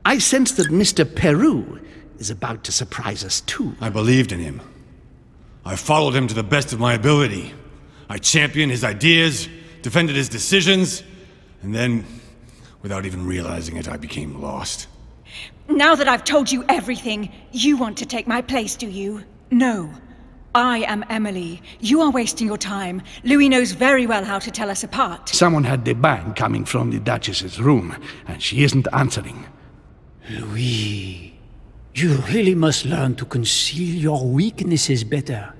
I sense that Mr. Peru is about to surprise us too. I believed in him. I followed him to the best of my ability. I championed his ideas, defended his decisions, and then, without even realizing it, I became lost. Now that I've told you everything, you want to take my place, do you? No. I am Emily. You are wasting your time. Louis knows very well how to tell us apart. Someone had the bang coming from the Duchess's room, and she isn't answering. Louis, you really must learn to conceal your weaknesses better,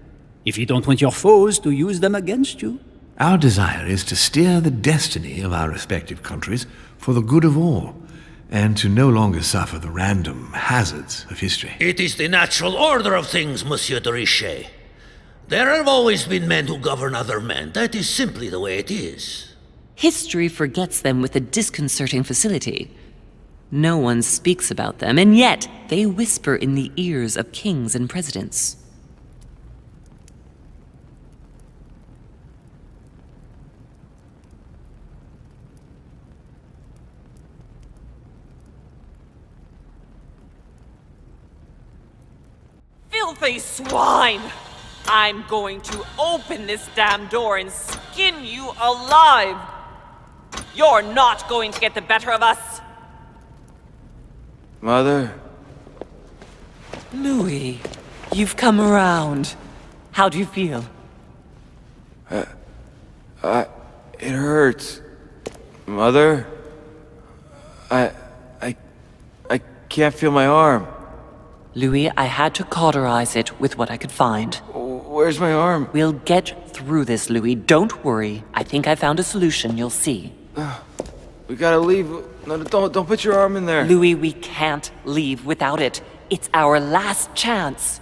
if you don't want your foes to use them against you. Our desire is to steer the destiny of our respective countries for the good of all, and to no longer suffer the random hazards of history. It is the natural order of things, Monsieur de Richet. There have always been men who govern other men. That is simply the way it is. History forgets them with a disconcerting facility. No one speaks about them, and yet they whisper in the ears of kings and presidents. Filthy swine! I'm going to open this damn door and skin you alive! You're not going to get the better of us! Mother? Louis, you've come around. How do you feel? It hurts. Mother? I can't feel my arm. Louis, I had to cauterize it with what I could find. Where's my arm? We'll get through this, Louis. Don't worry. I think I found a solution. You'll see. We gotta leave. No, don't put your arm in there. Louis, we can't leave without it. It's our last chance.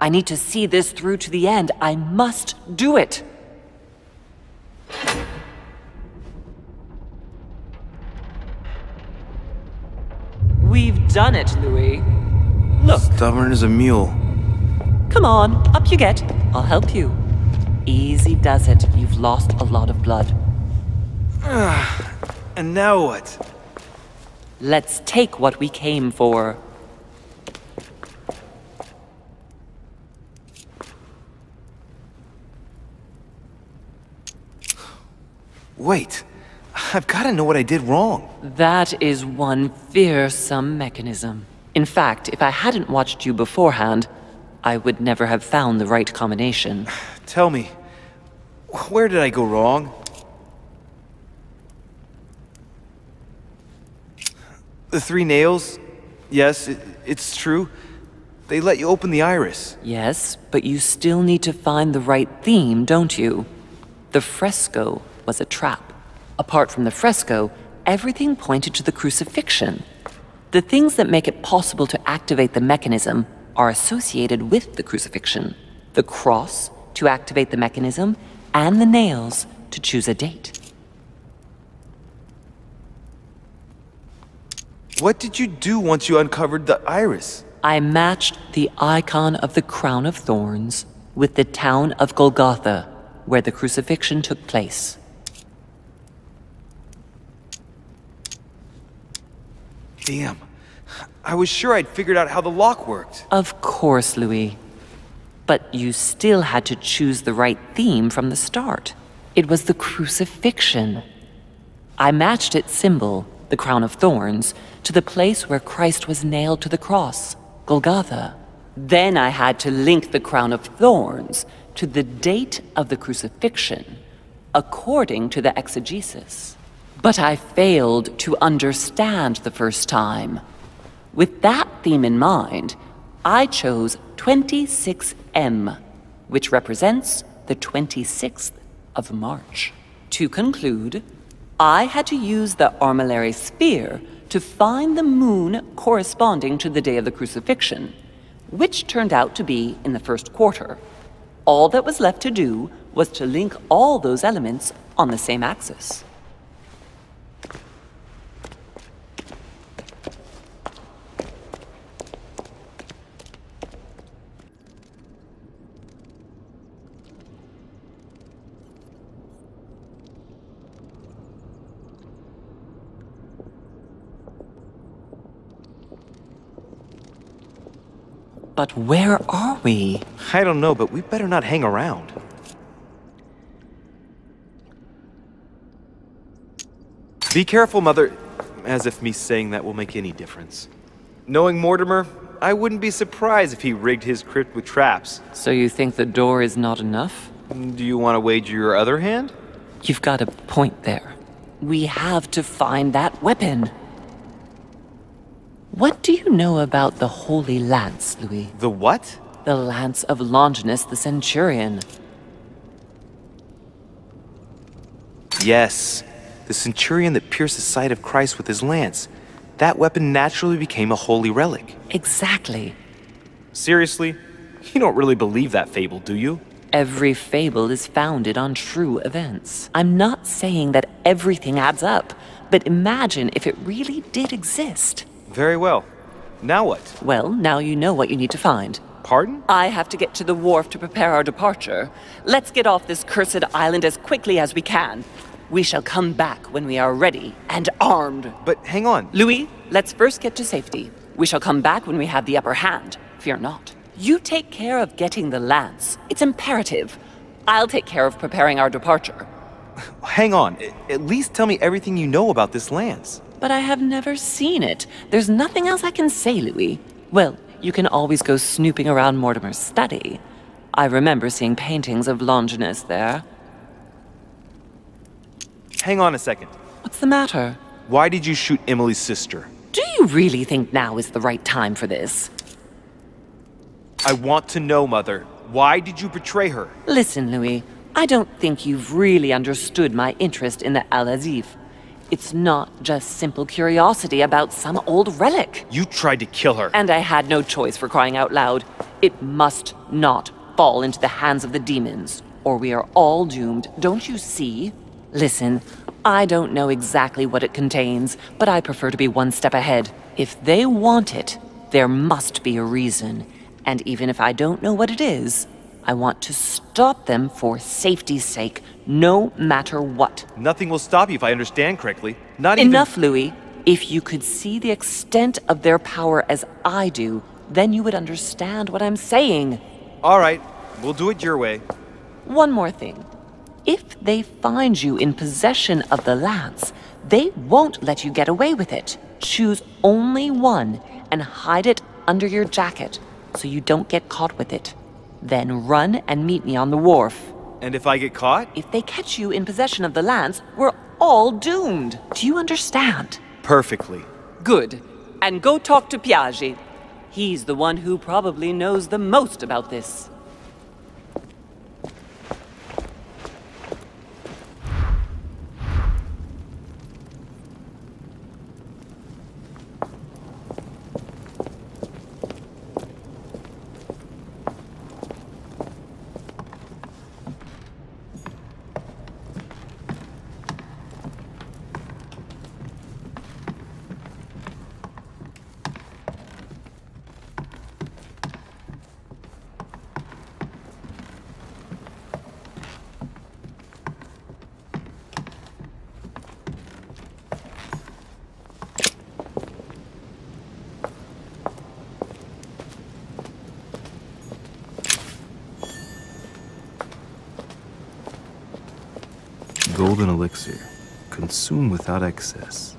I need to see this through to the end. I must do it. We've done it, Louis. Look. Stubborn as a mule. Come on, up you get. I'll help you. Easy does it. You've lost a lot of blood. And now what? Let's take what we came for. Wait. I've gotta know what I did wrong. That is one fearsome mechanism. In fact, if I hadn't watched you beforehand, I would never have found the right combination. Tell me, where did I go wrong? The 3 nails? Yes, it's true. They let you open the iris. Yes, but you still need to find the right theme, don't you? The fresco was a trap. Apart from the fresco, everything pointed to the crucifixion. The things that make it possible to activate the mechanism are associated with the crucifixion. The cross to activate the mechanism, and the nails to choose a date. What did you do once you uncovered the iris? I matched the icon of the crown of thorns with the town of Golgotha, where the crucifixion took place. Damn. I was sure I'd figured out how the lock worked. Of course, Louis. But you still had to choose the right theme from the start. It was the crucifixion. I matched its symbol, the crown of thorns, to the place where Christ was nailed to the cross, Golgotha. Then I had to link the crown of thorns to the date of the crucifixion, according to the exegesis. But I failed to understand the first time. With that theme in mind, I chose 26M, which represents the 26th of March. To conclude, I had to use the armillary sphere to find the moon corresponding to the day of the crucifixion, which turned out to be in the first quarter. All that was left to do was to link all those elements on the same axis. But where are we? I don't know, but we better not hang around. Be careful, Mother. As if me saying that will make any difference. Knowing Mortimer, I wouldn't be surprised if he rigged his crypt with traps. So you think the door is not enough? Do you want to wager your other hand? You've got a point there. We have to find that weapon. What do you know about the Holy Lance, Louis? The what? The Lance of Longinus the Centurion. Yes. The centurion that pierced the side of Christ with his lance. That weapon naturally became a holy relic. Exactly. Seriously? You don't really believe that fable, do you? Every fable is founded on true events. I'm not saying that everything adds up, but imagine if it really did exist. Very well. Now what? Well, now you know what you need to find. Pardon? I have to get to the wharf to prepare our departure. Let's get off this cursed island as quickly as we can. We shall come back when we are ready and armed. But hang on. Louis, let's first get to safety. We shall come back when we have the upper hand. Fear not. You take care of getting the lance. It's imperative. I'll take care of preparing our departure. Hang on. At least tell me everything you know about this lance. But I have never seen it. There's nothing else I can say, Louis. Well, you can always go snooping around Mortimer's study. I remember seeing paintings of Longinus there. Hang on a second. What's the matter? Why did you shoot Emily's sister? Do you really think now is the right time for this? I want to know, Mother. Why did you betray her? Listen, Louis. I don't think you've really understood my interest in the Al-Azif. It's not just simple curiosity about some old relic. You tried to kill her. And I had no choice, for crying out loud. It must not fall into the hands of the demons, or we are all doomed, don't you see? Listen, I don't know exactly what it contains, but I prefer to be one step ahead. If they want it, there must be a reason. And even if I don't know what it is, I want to stop them for safety's sake, no matter what. Nothing will stop you if I understand correctly. Not even— Enough, Louis. If you could see the extent of their power as I do, then you would understand what I'm saying. All right, we'll do it your way. One more thing. If they find you in possession of the lance, they won't let you get away with it. Choose only one and hide it under your jacket so you don't get caught with it. Then run and meet me on the wharf. And if I get caught? If they catch you in possession of the lance, we're all doomed. Do you understand? Perfectly. Good. And go talk to Piaggi. He's the one who probably knows the most about this. Golden elixir. Consume without excess.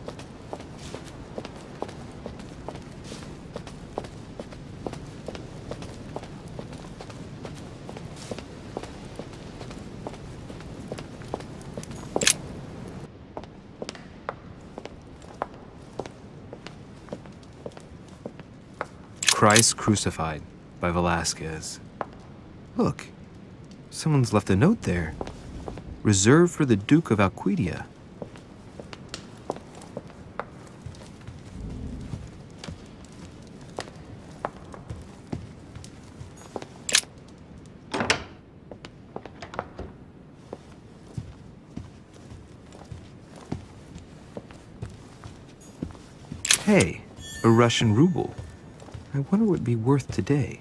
Christ Crucified by Velasquez. Look, someone's left a note there. Reserved for the Duke of Alquidia. Hey, a Russian ruble. I wonder what it'd be worth today.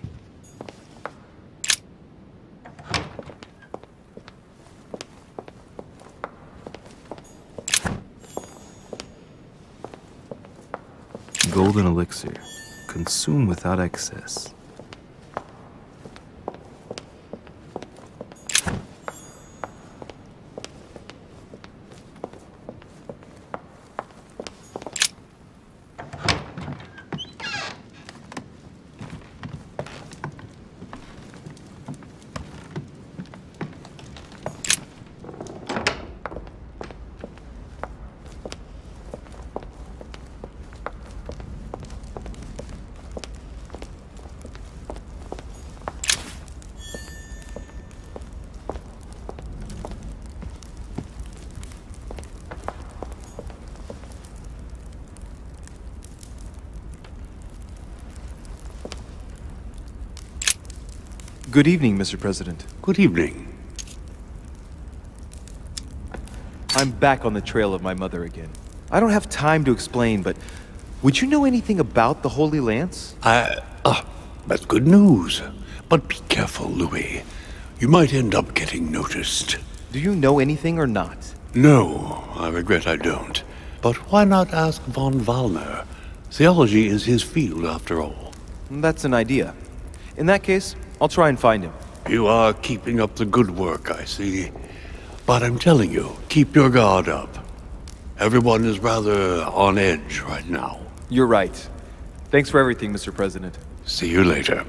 Golden elixir. Consume without excess. Good evening, Mr. President. Good evening. I'm back on the trail of my mother again. I don't have time to explain, but would you know anything about the Holy Lance? That's good news. But be careful, Louis. You might end up getting noticed. Do you know anything or not? No, I regret I don't. But why not ask von Wallner? Theology is his field, after all. That's an idea. In that case, I'll try and find him. You are keeping up the good work, I see. But I'm telling you, keep your guard up. Everyone is rather on edge right now. You're right. Thanks for everything, Mr. President. See you later.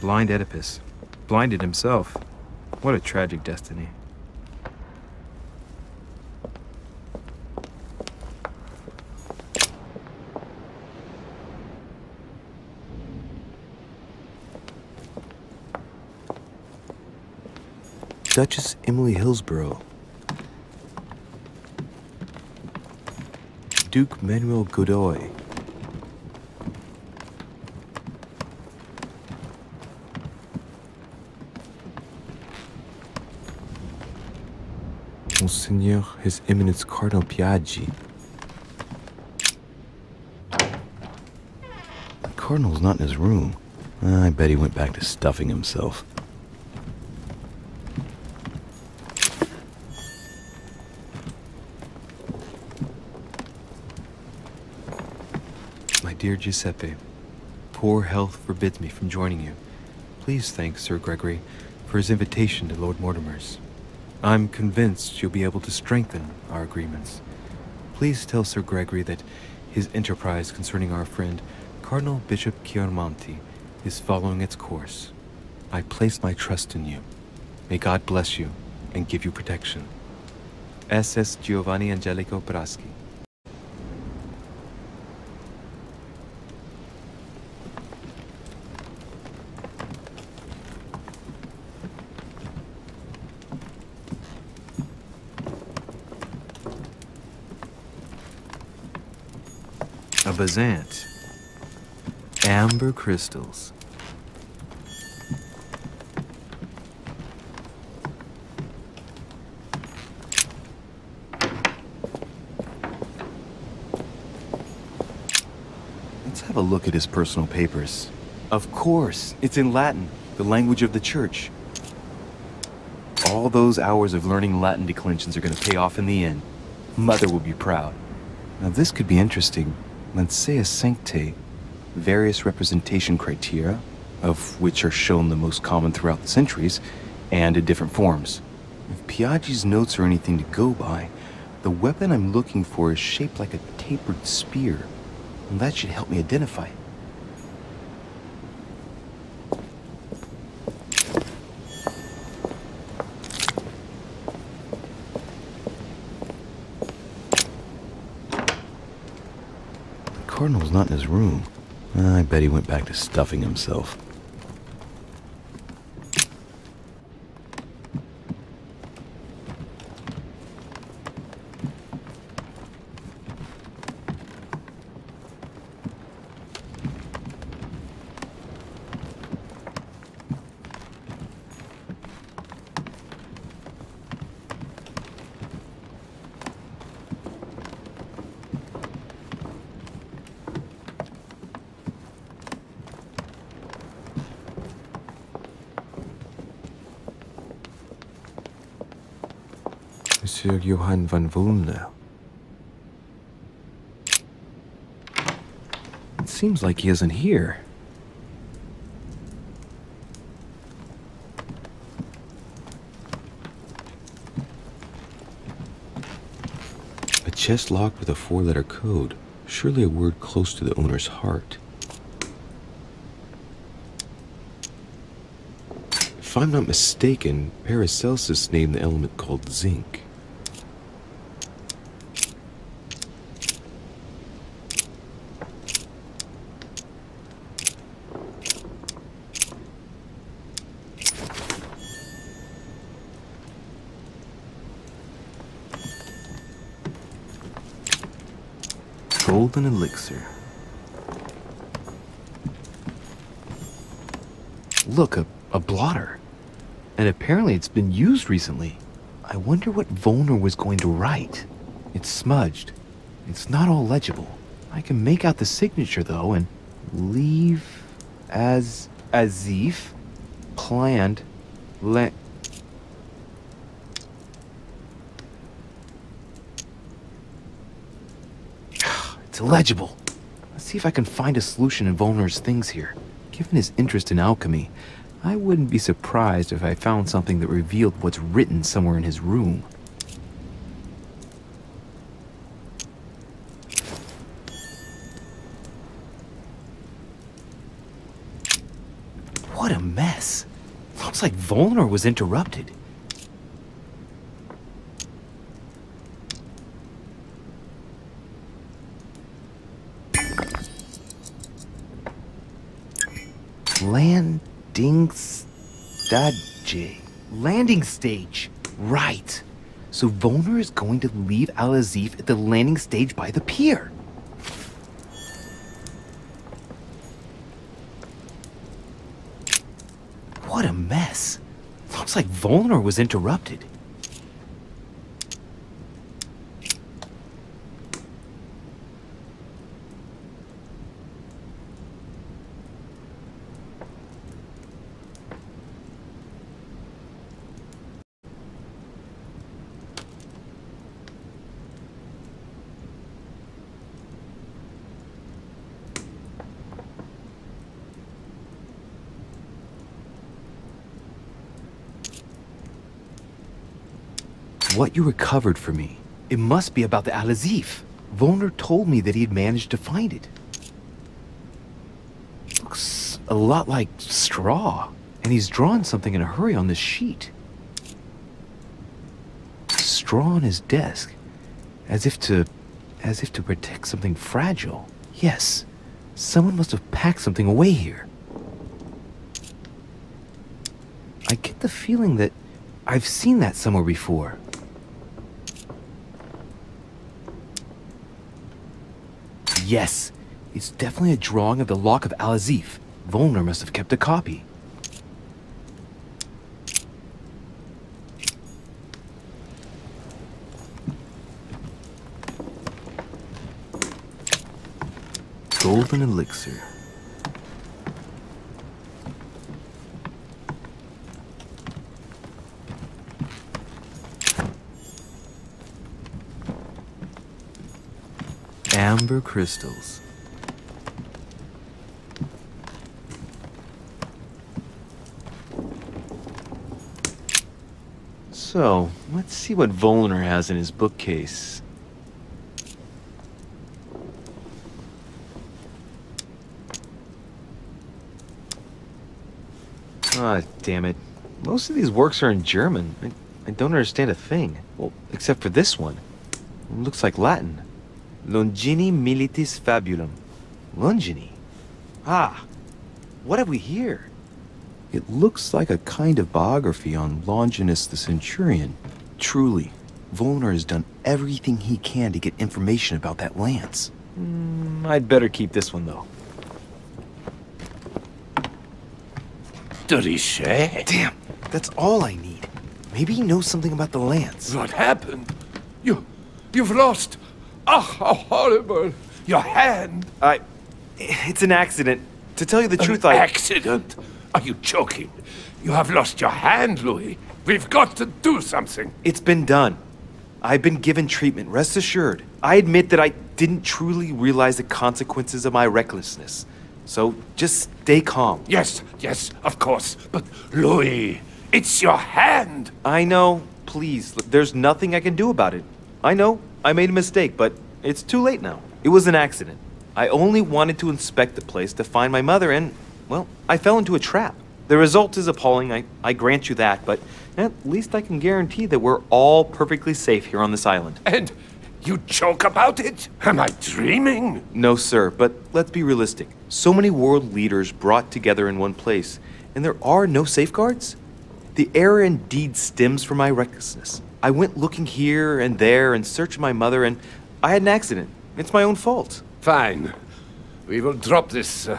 Blind Oedipus. Blinded himself. What a tragic destiny. Duchess Emily Hillsborough. Duke Manuel Godoy. Monseigneur His Eminence Cardinal Piaggi. The Cardinal's not in his room. I bet he went back to stuffing himself. My dear Giuseppe, poor health forbids me from joining you. Please thank Sir Gregory for his invitation to Lord Mortimer's. I'm convinced you'll be able to strengthen our agreements. Please tell Sir Gregory that his enterprise concerning our friend, Cardinal Bishop Chiaramonti, is following its course. I place my trust in you. May God bless you and give you protection. SS Giovanni Angelico Braschi. A Bazant. Amber crystals. Let's have a look at his personal papers. Of course, it's in Latin, the language of the Church. All those hours of learning Latin declensions are going to pay off in the end. Mother will be proud. Now this could be interesting. Let's say a sancte, various representation criteria, of which are shown the most common throughout the centuries, and in different forms. If Piaggi's notes are anything to go by, the weapon I'm looking for is shaped like a tapered spear, and that should help me identify it. The Cardinal's not in his room. I bet he went back to stuffing himself. Monsieur Johann van Wallner. It seems like he isn't here. A chest locked with a 4-letter code. Surely a word close to the owner's heart. If I'm not mistaken, Paracelsus named the element called zinc. Golden elixir. Look, a blotter. And apparently it's been used recently. I wonder what Volner was going to write. It's smudged. It's not all legible. I can make out the signature though, and leave as if planned It's illegible. Let's see if I can find a solution in Volner's things here. Given his interest in alchemy, I wouldn't be surprised if I found something that revealed what's written somewhere in his room. What a mess. Looks like Volner was interrupted. Landing stage. Right. So Volner is going to leave Al-Azif at the landing stage by the pier. What a mess. Looks like Volner was interrupted. What you recovered for me. It must be about the Al-Azif. Volner told me that he had managed to find it. Looks a lot like straw. And he's drawn something in a hurry on this sheet. Straw on his desk. As if to protect something fragile. Yes, someone must have packed something away here. I get the feeling that I've seen that somewhere before. Yes, it's definitely a drawing of the Lock of Al-Azif. Volner must have kept a copy. Golden elixir. Amber crystals. So, let's see what Volner has in his bookcase. Ah, damn it. Most of these works are in German. I don't understand a thing. Well, except for this one. It looks like Latin. Longini militis fabulum. Longini? Ah, what have we here? It looks like a kind of biography on Longinus the Centurion. Truly, Volner has done everything he can to get information about that lance. I'd better keep this one, though. Did he say? Damn, that's all I need. Maybe he knows something about the lance. What happened? You've lost... Oh, how horrible. Your hand. It's an accident. To tell you the truth, An accident? Are you joking? You have lost your hand, Louis. We've got to do something. It's been done. I've been given treatment, rest assured. I admit that I didn't truly realize the consequences of my recklessness. So just stay calm. Yes, of course. But, Louis, it's your hand. I know. Please, there's nothing I can do about it. I know. I made a mistake, but it's too late now. It was an accident. I only wanted to inspect the place to find my mother and, well, I fell into a trap. The result is appalling, I grant you that, but at least I can guarantee that we're all perfectly safe here on this island. And you joke about it? Am I dreaming? No, sir, but let's be realistic. So many world leaders brought together in one place, and there are no safeguards? The error indeed stems from my recklessness. I went looking here and there in search of my mother, and I had an accident. It's my own fault. Fine. We will drop this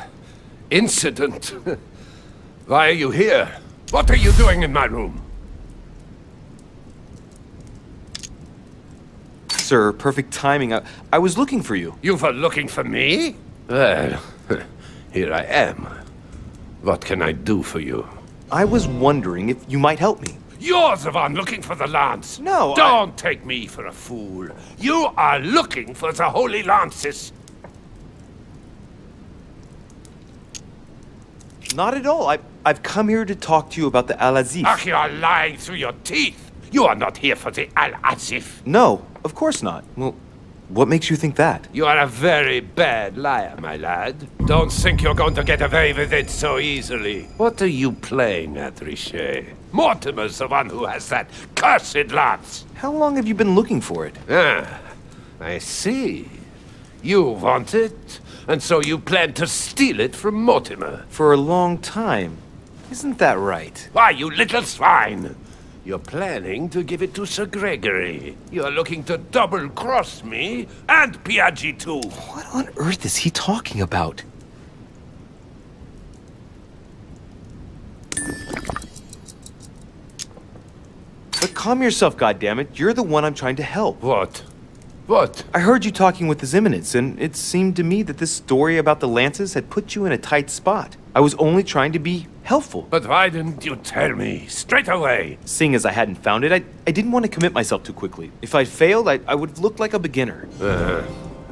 incident. Why are you here? What are you doing in my room? Sir, perfect timing. I was looking for you. You were looking for me? Well, here I am. What can I do for you? I was wondering if you might help me. You're the one looking for the lance. No, Don't take me for a fool. You are looking for the Holy Lances. Not at all. I've come here to talk to you about the Al-Azif. Ach, you are lying through your teeth. You are not here for the Al-Azif. No, of course not. Well, what makes you think that? You are a very bad liar, my lad. Don't think you're going to get away with it so easily. What are you playing at, Richet? Mortimer's the one who has that cursed lance. How long have you been looking for it? Ah, I see. You want it, and so you plan to steal it from Mortimer. For a long time. Isn't that right? Why, you little swine! You're planning to give it to Sir Gregory. You're looking to double-cross me and Piaggi too. What on earth is he talking about? But calm yourself, goddammit. You're the one I'm trying to help. What? What? I heard you talking with His Eminence, and it seemed to me that this story about the lances had put you in a tight spot. I was only trying to be helpful. But why didn't you tell me straight away? Seeing as I hadn't found it, I didn't want to commit myself too quickly. If I'd failed, I would look like a beginner.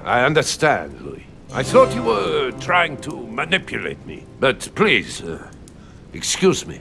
I understand, Louis. I thought you were trying to manipulate me. But please, excuse me.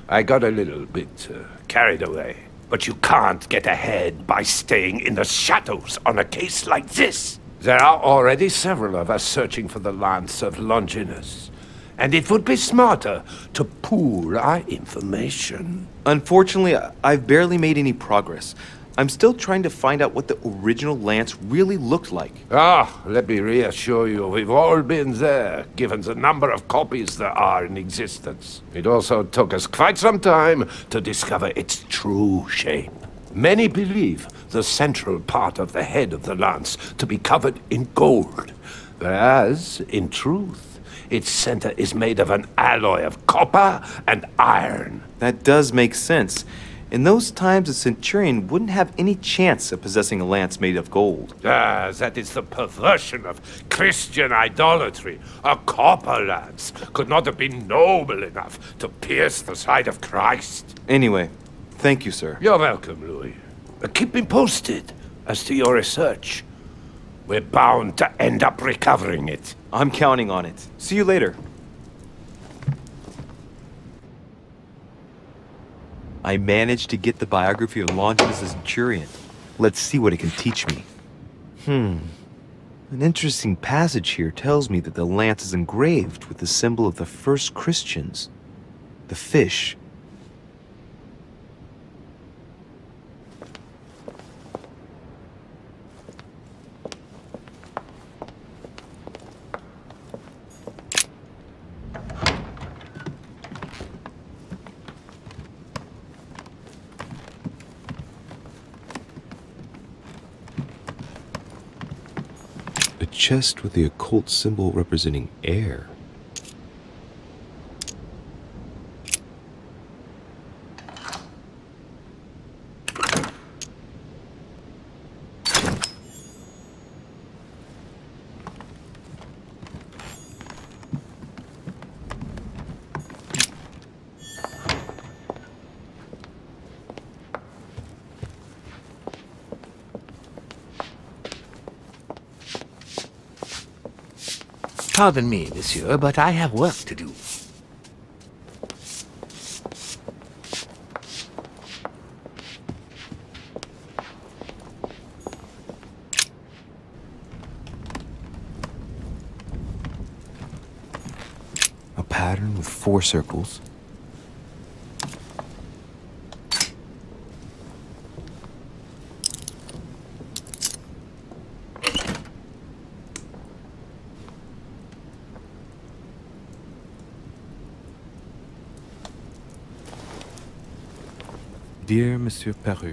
I got a little bit carried away. But you can't get ahead by staying in the shadows on a case like this. There are already several of us searching for the Lance of Longinus. And it would be smarter to pool our information. Unfortunately, I've barely made any progress. I'm still trying to find out what the original lance really looked like. Ah, let me reassure you, we've all been there, given the number of copies there are in existence. It also took us quite some time to discover its true shape. Many believe the central part of the head of the lance to be covered in gold, whereas, in truth, its center is made of an alloy of copper and iron. That does make sense. In those times, a centurion wouldn't have any chance of possessing a lance made of gold. Ah, that is the perversion of Christian idolatry. A copper lance could not have been noble enough to pierce the side of Christ. Anyway, thank you, sir. You're welcome, Louis. Keep me posted as to your research. We're bound to end up recovering it. I'm counting on it. See you later. I managed to get the biography of Longinus the Centurion. Let's see what it can teach me. An interesting passage here tells me that the lance is engraved with the symbol of the first Christians, the fish. A chest with the occult symbol representing air. Pardon me, monsieur, but I have work to do. A pattern with 4 circles. Dear Monsieur Peru,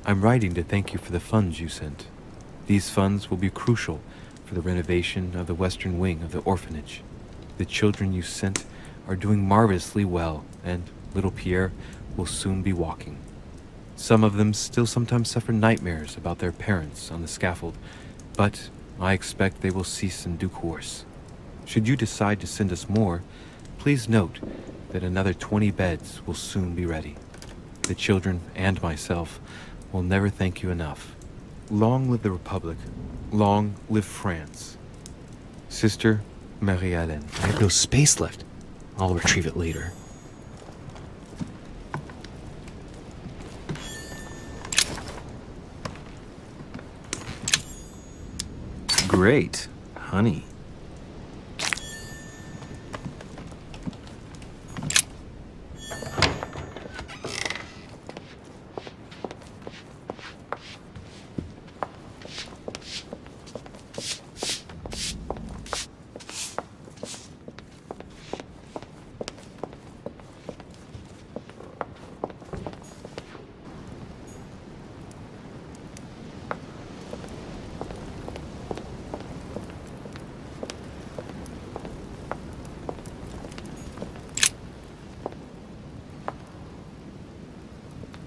I'm writing to thank you for the funds you sent. These funds will be crucial for the renovation of the western wing of the orphanage. The children you sent are doing marvelously well, and little Pierre will soon be walking. Some of them still sometimes suffer nightmares about their parents on the scaffold, but I expect they will cease in due course. Should you decide to send us more, please note that another 20 beds will soon be ready. The children and myself will never thank you enough. Long live the Republic. Long live France. Sister Marie-Hélène. I have no space left. I'll retrieve it later. Great. Honey.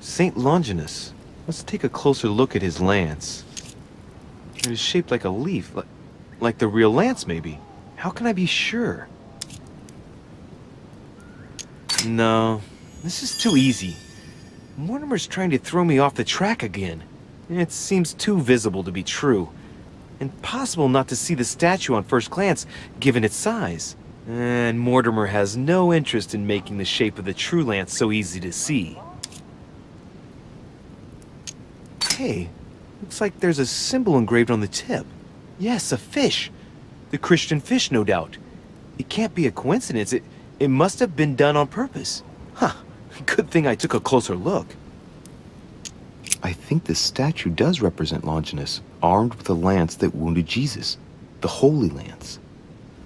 Saint Longinus. Let's take a closer look at his lance. It is shaped like a leaf, like the real lance, maybe. How can I be sure? No, this is too easy. Mortimer's trying to throw me off the track again. It seems too visible to be true. Impossible not to see the statue on first glance, given its size. And Mortimer has no interest in making the shape of the true lance so easy to see. Hey, looks like there's a symbol engraved on the tip. Yes, a fish. The Christian fish, no doubt. It can't be a coincidence. It must have been done on purpose. Huh, good thing I took a closer look. I think this statue does represent Longinus, armed with a lance that wounded Jesus. The Holy Lance.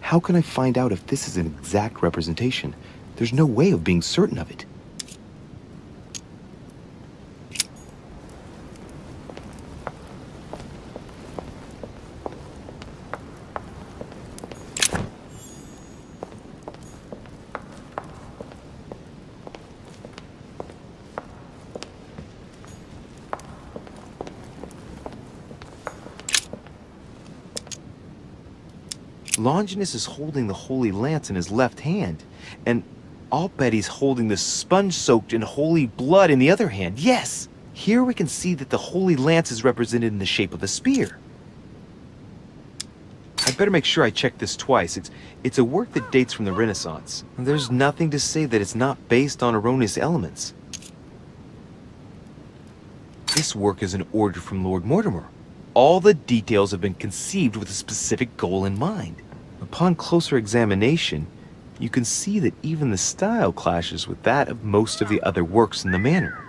How can I find out if this is an exact representation? There's no way of being certain of it. Longinus is holding the Holy Lance in his left hand, and I'll bet he's holding the sponge soaked in holy blood in the other hand. Yes! Here we can see that the Holy Lance is represented in the shape of a spear. I'd better make sure I check this twice. It's a work that dates from the Renaissance. There's nothing to say that it's not based on erroneous elements. This work is an order from Lord Mortimer. All the details have been conceived with a specific goal in mind. Upon closer examination, you can see that even the style clashes with that of most of the other works in the manor.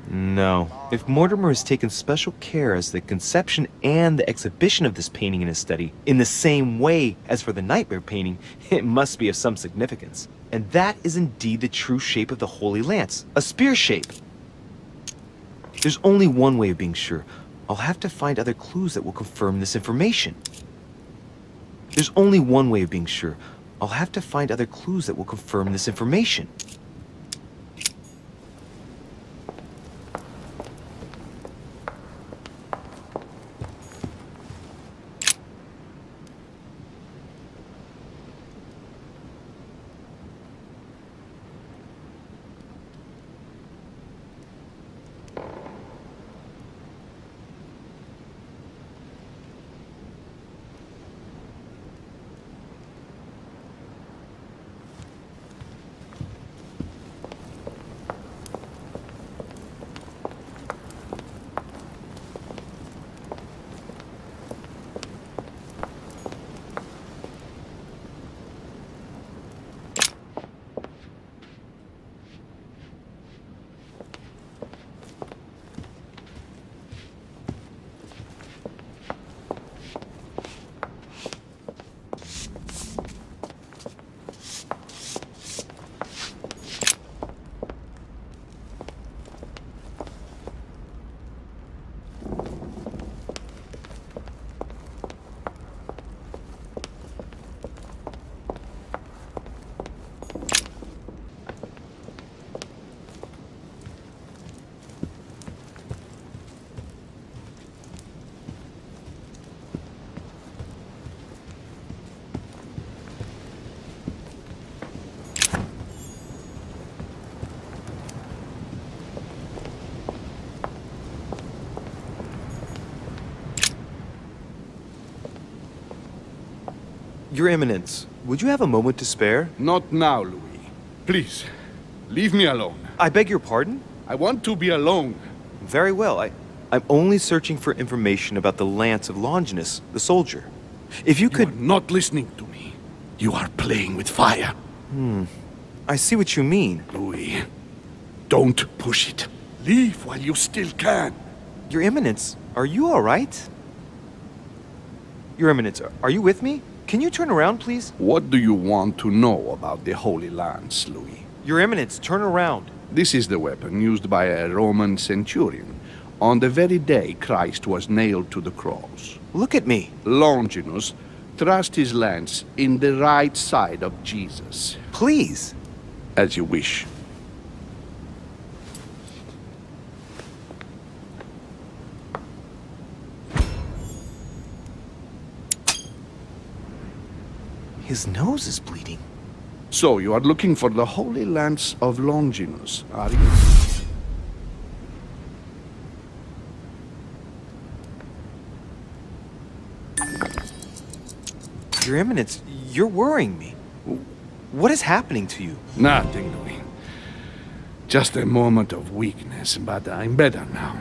No, if Mortimer has taken special care as the conception and the exhibition of this painting in his study, in the same way as for the nightmare painting, it must be of some significance. And that is indeed the true shape of the Holy Lance, a spear shape. There's only one way of being sure. I'll have to find other clues that will confirm this information. There's only one way of being sure. I'll have to find other clues that will confirm this information. Your Eminence, would you have a moment to spare? Not now, Louis. Please, leave me alone. I beg your pardon? I want to be alone. Very well. I'm only searching for information about the lance of Longinus, the soldier. If you could... You are not listening to me. You are playing with fire. I see what you mean. Louis, don't push it. Leave while you still can. Your Eminence, are you all right? Your Eminence, are you with me? Can you turn around, please? What do you want to know about the Holy Lance, Louis? Your Eminence, turn around. This is the weapon used by a Roman centurion on the very day Christ was nailed to the cross. Look at me. Longinus thrust his lance in the right side of Jesus. Please. As you wish. His nose is bleeding. So, you are looking for the Holy Lance of Longinus, are you? Your Eminence, you're worrying me. What is happening to you? Nothing, Louis. Just a moment of weakness, but I'm better now.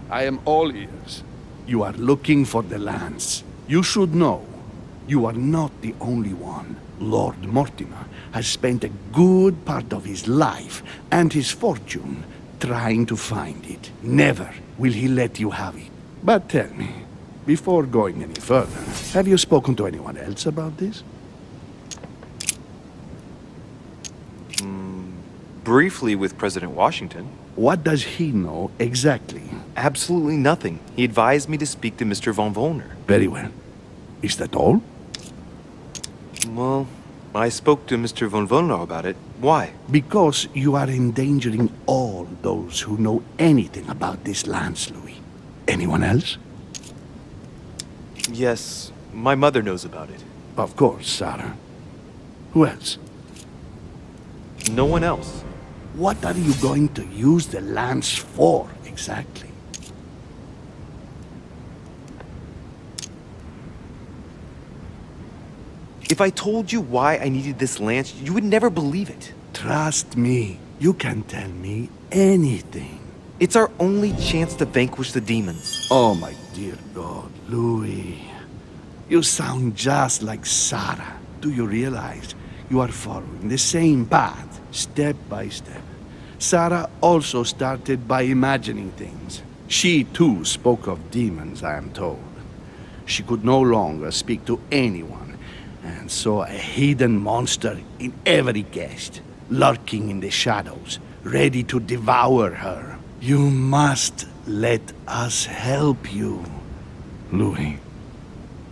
I am all ears. You are looking for the lance. You should know. You are not the only one. Lord Mortimer has spent a good part of his life and his fortune trying to find it. Never will he let you have it. But tell me, before going any further, have you spoken to anyone else about this? Briefly with President Washington. What does he know exactly? Absolutely nothing. He advised me to speak to Mr. von Wollner. Very well. Is that all? Well, I spoke to Mr. von Wollner about it. Why? Because you are endangering all those who know anything about this lance, Louis. Anyone else? Yes, my mother knows about it. Of course, Sarah. Who else? No one else. What are you going to use the lance for, exactly? If I told you why I needed this lance, you would never believe it. Trust me, you can tell me anything. It's our only chance to vanquish the demons. Oh, my dear God, Louis. You sound just like Sarah. Do you realize you are following the same path, step by step? Sarah also started by imagining things. She, too, spoke of demons, I am told. She could no longer speak to anyone, and saw a hidden monster in every guest, lurking in the shadows, ready to devour her. You must let us help you. Louis,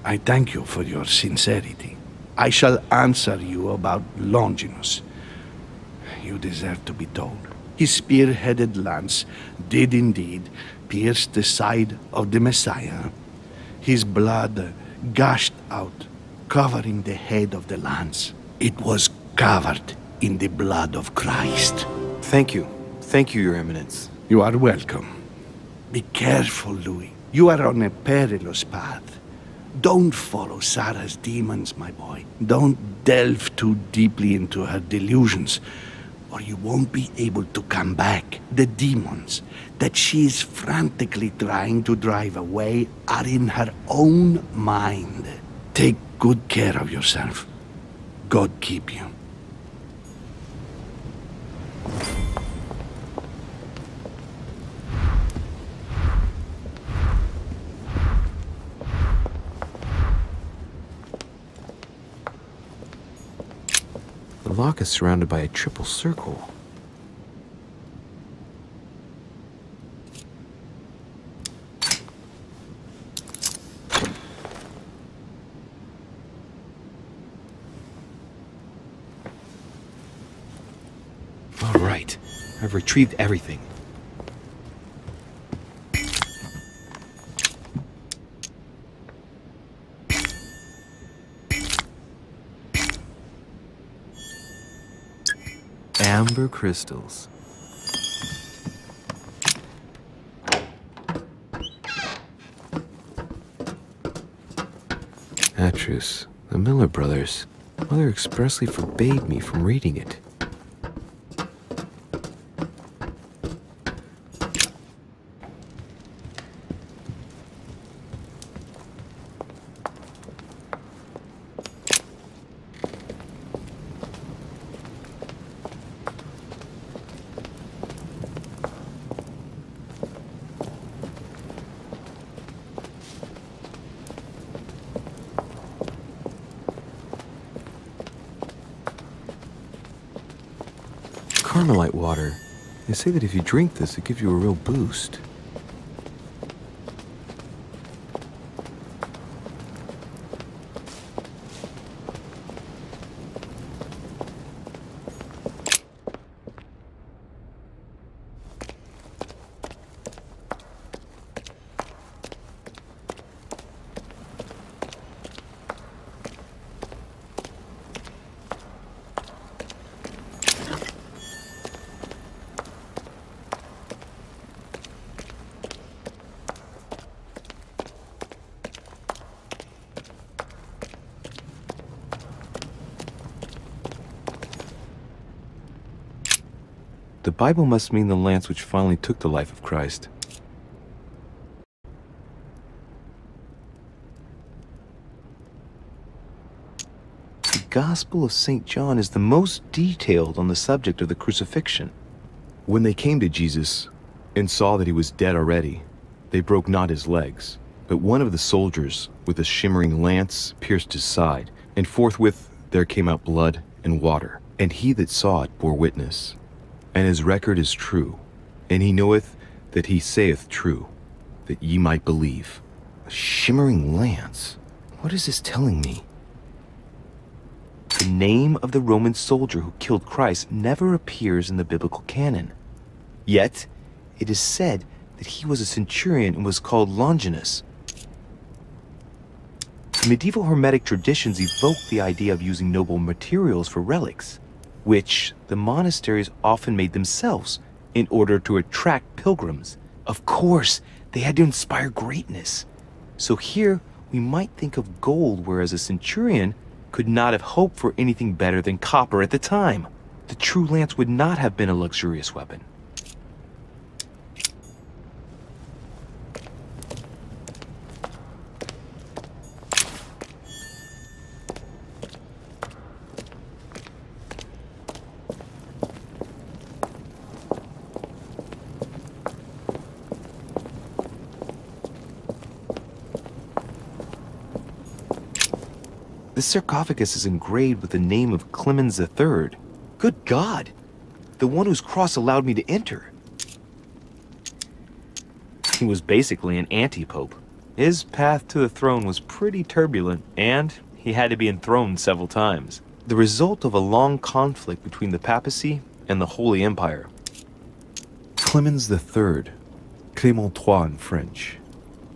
I thank you for your sincerity. I shall answer you about Longinus. You deserve to be told. His spear-headed lance did indeed pierce the side of the Messiah. His blood gushed out, covering the head of the lance. It was covered in the blood of Christ. Thank you. Thank you, Your Eminence. You are welcome. Be careful, Louis. You are on a perilous path. Don't follow Sarah's demons, my boy. Don't delve too deeply into her delusions, or you won't be able to come back. The demons that she is frantically trying to drive away are in her own mind. Take good care of yourself. God keep you. The lock is surrounded by a triple circle. All right, I've retrieved everything. Amber crystals. Atrus, The Miller Brothers. Mother expressly forbade me from reading it. Carmelite water. They say that if you drink this, it gives you a real boost. The Bible must mean the lance which finally took the life of Christ. The Gospel of St. John is the most detailed on the subject of the crucifixion. When they came to Jesus and saw that he was dead already, they broke not his legs, but one of the soldiers with a shimmering lance pierced his side, and forthwith there came out blood and water. And he that saw it bore witness. And his record is true, and he knoweth that he saith true, that ye might believe. A shimmering lance? What is this telling me? The name of the Roman soldier who killed Christ never appears in the biblical canon. Yet, it is said that he was a centurion and was called Longinus. Medieval Hermetic traditions evoke the idea of using noble materials for relics, which the monasteries often made themselves in order to attract pilgrims. Of course, they had to inspire greatness. So here, we might think of gold, whereas a centurion could not have hoped for anything better than copper at the time. The true lance would not have been a luxurious weapon. This sarcophagus is engraved with the name of Clemens III. Good God! The one whose cross allowed me to enter. He was basically an anti-pope. His path to the throne was pretty turbulent, and he had to be enthroned several times. The result of a long conflict between the papacy and the Holy Empire. Clemens III. Clément III in French.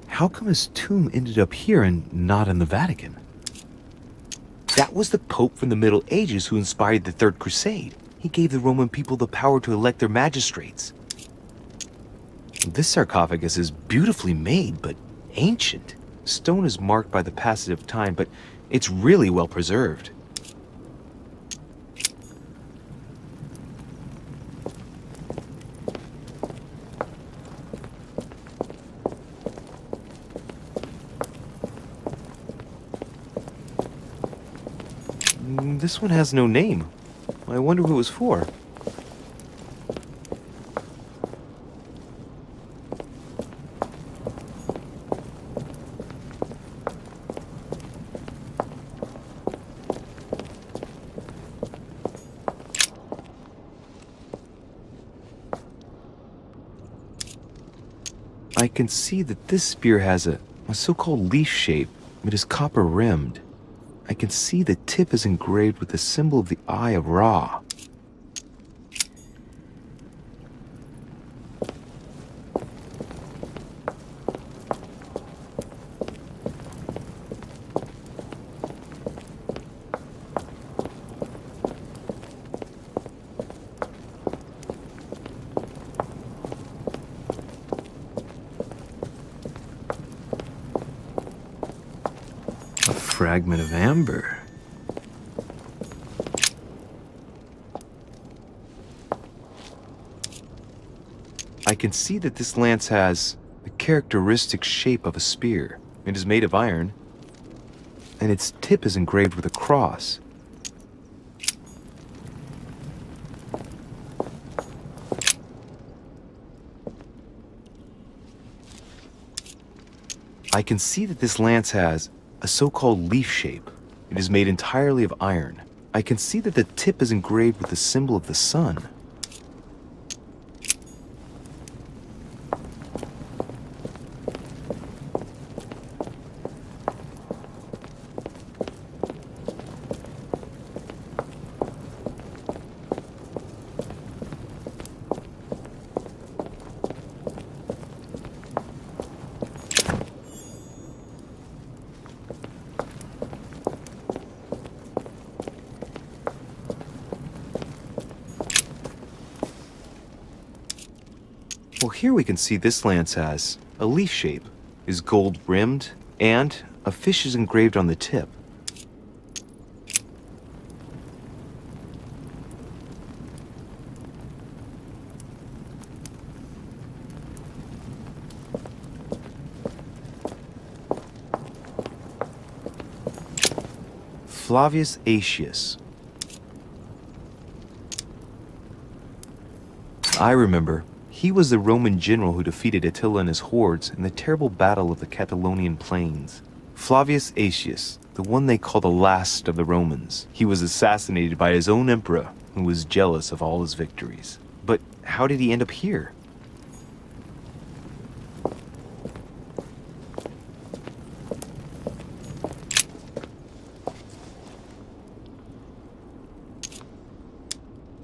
How come his tomb ended up here and not in the Vatican? That was the Pope from the Middle Ages who inspired the Third Crusade. He gave the Roman people the power to elect their magistrates. This sarcophagus is beautifully made, but ancient. Stone is marked by the passage of time, but it's really well preserved. This one has no name. I wonder who it was for. I can see that this spear has a so-called leaf shape. It is copper rimmed. I can see the tip is engraved with the symbol of the Eye of Ra. fragment of amber. I can see that this lance has the characteristic shape of a spear. It is made of iron, and its tip is engraved with a cross. I can see that this lance has a so-called leaf shape. It is made entirely of iron. I can see that the tip is engraved with the symbol of the sun. Well, here we can see this lance has a leaf shape, is gold rimmed, and a fish is engraved on the tip. Flavius Aetius. I remember. He was the Roman general who defeated Attila and his hordes in the terrible battle of the Catalonian plains. Flavius Aetius, the one they call the last of the Romans. He was assassinated by his own emperor, who was jealous of all his victories. But how did he end up here?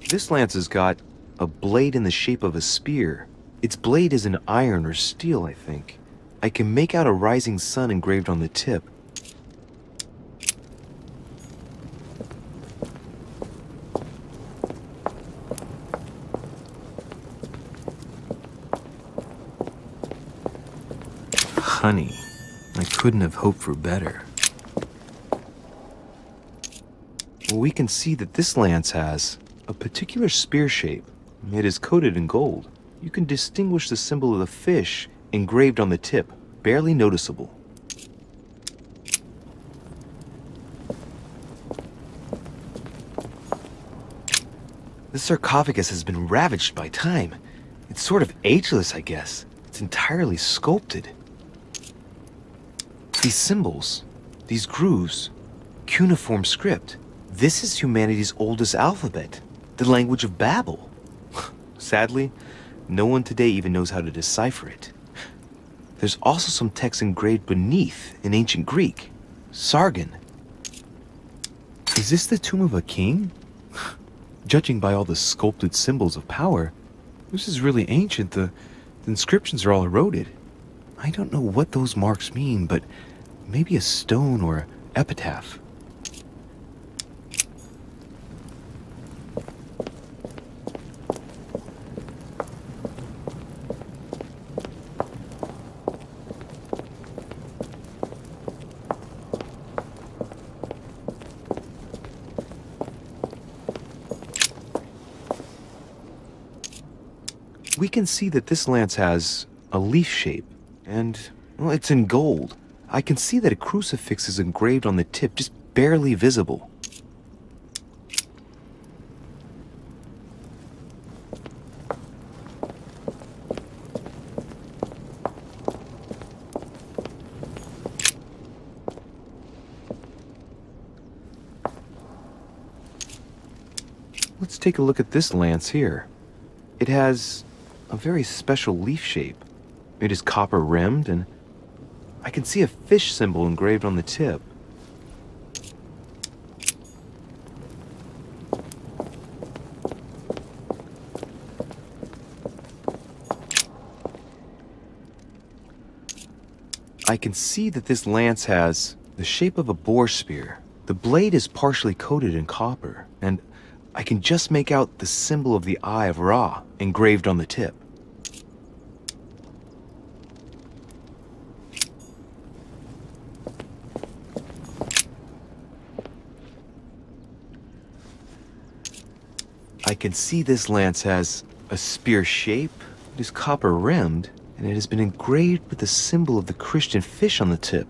This lance has got a blade in the shape of a spear. Its blade is in iron or steel, I think. I can make out a rising sun engraved on the tip. Honey, I couldn't have hoped for better. Well, we can see that this lance has a particular spear shape. It is coated in gold. You can distinguish the symbol of the fish engraved on the tip, barely noticeable. This sarcophagus has been ravaged by time. It's sort of ageless, I guess. It's entirely sculpted. These symbols, these grooves, cuneiform script. This is humanity's oldest alphabet, the language of Babel. Sadly, no one today even knows how to decipher it. There's also some text engraved beneath in ancient Greek. Sargon. Is this the tomb of a king? Judging by all the sculpted symbols of power, this is really ancient. The inscriptions are all eroded. I don't know what those marks mean, but maybe a stone or epitaph. We can see that this lance has a leaf shape, and, well, it's in gold. I can see that a crucifix is engraved on the tip, just barely visible. Let's take a look at this lance here. It has a very special leaf shape. It is copper rimmed, and I can see a fish symbol engraved on the tip. I can see that this lance has the shape of a boar spear. The blade is partially coated in copper, and I can just make out the symbol of the Eye of Ra engraved on the tip. I can see this lance has a spear shape, it is copper-rimmed, and it has been engraved with the symbol of the Christian fish on the tip.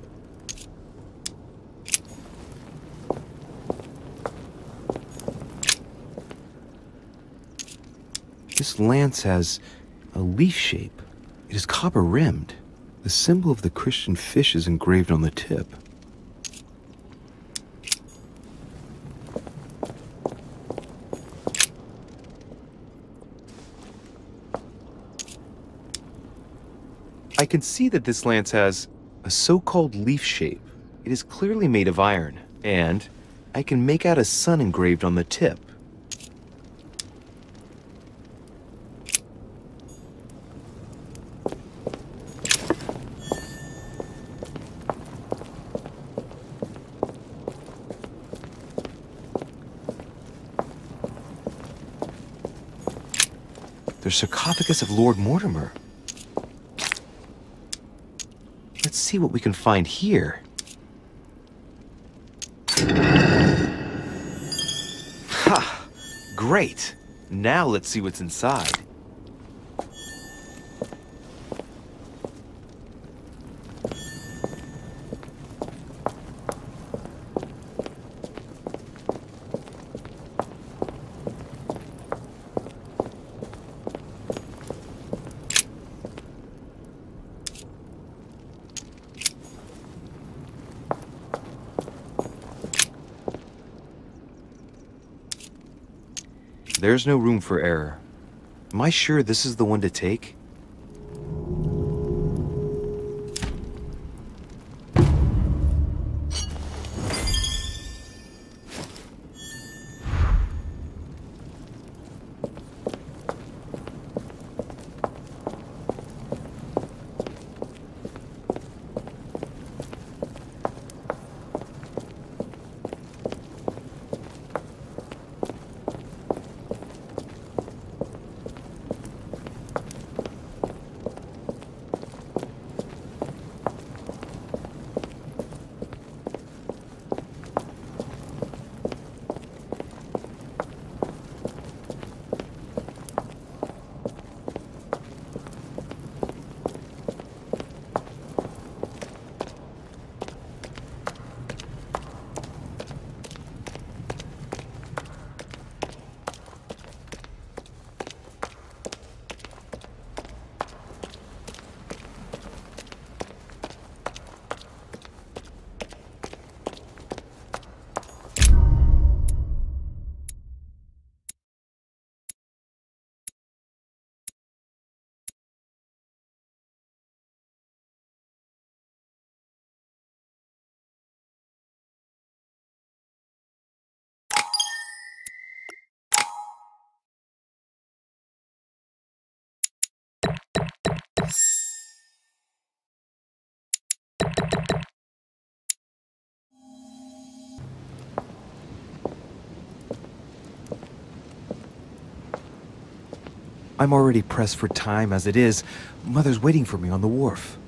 This lance has a leaf shape. It is copper-rimmed. The symbol of the Christian fish is engraved on the tip. I can see that this lance has a so-called leaf shape. It is clearly made of iron, and I can make out a sun engraved on the tip. The sarcophagus of Lord Mortimer. Let's see what we can find here. Ha! Great! Now let's see what's inside. There's no room for error. Am I sure this is the one to take? I'm already pressed for time as it is. Mother's waiting for me on the wharf.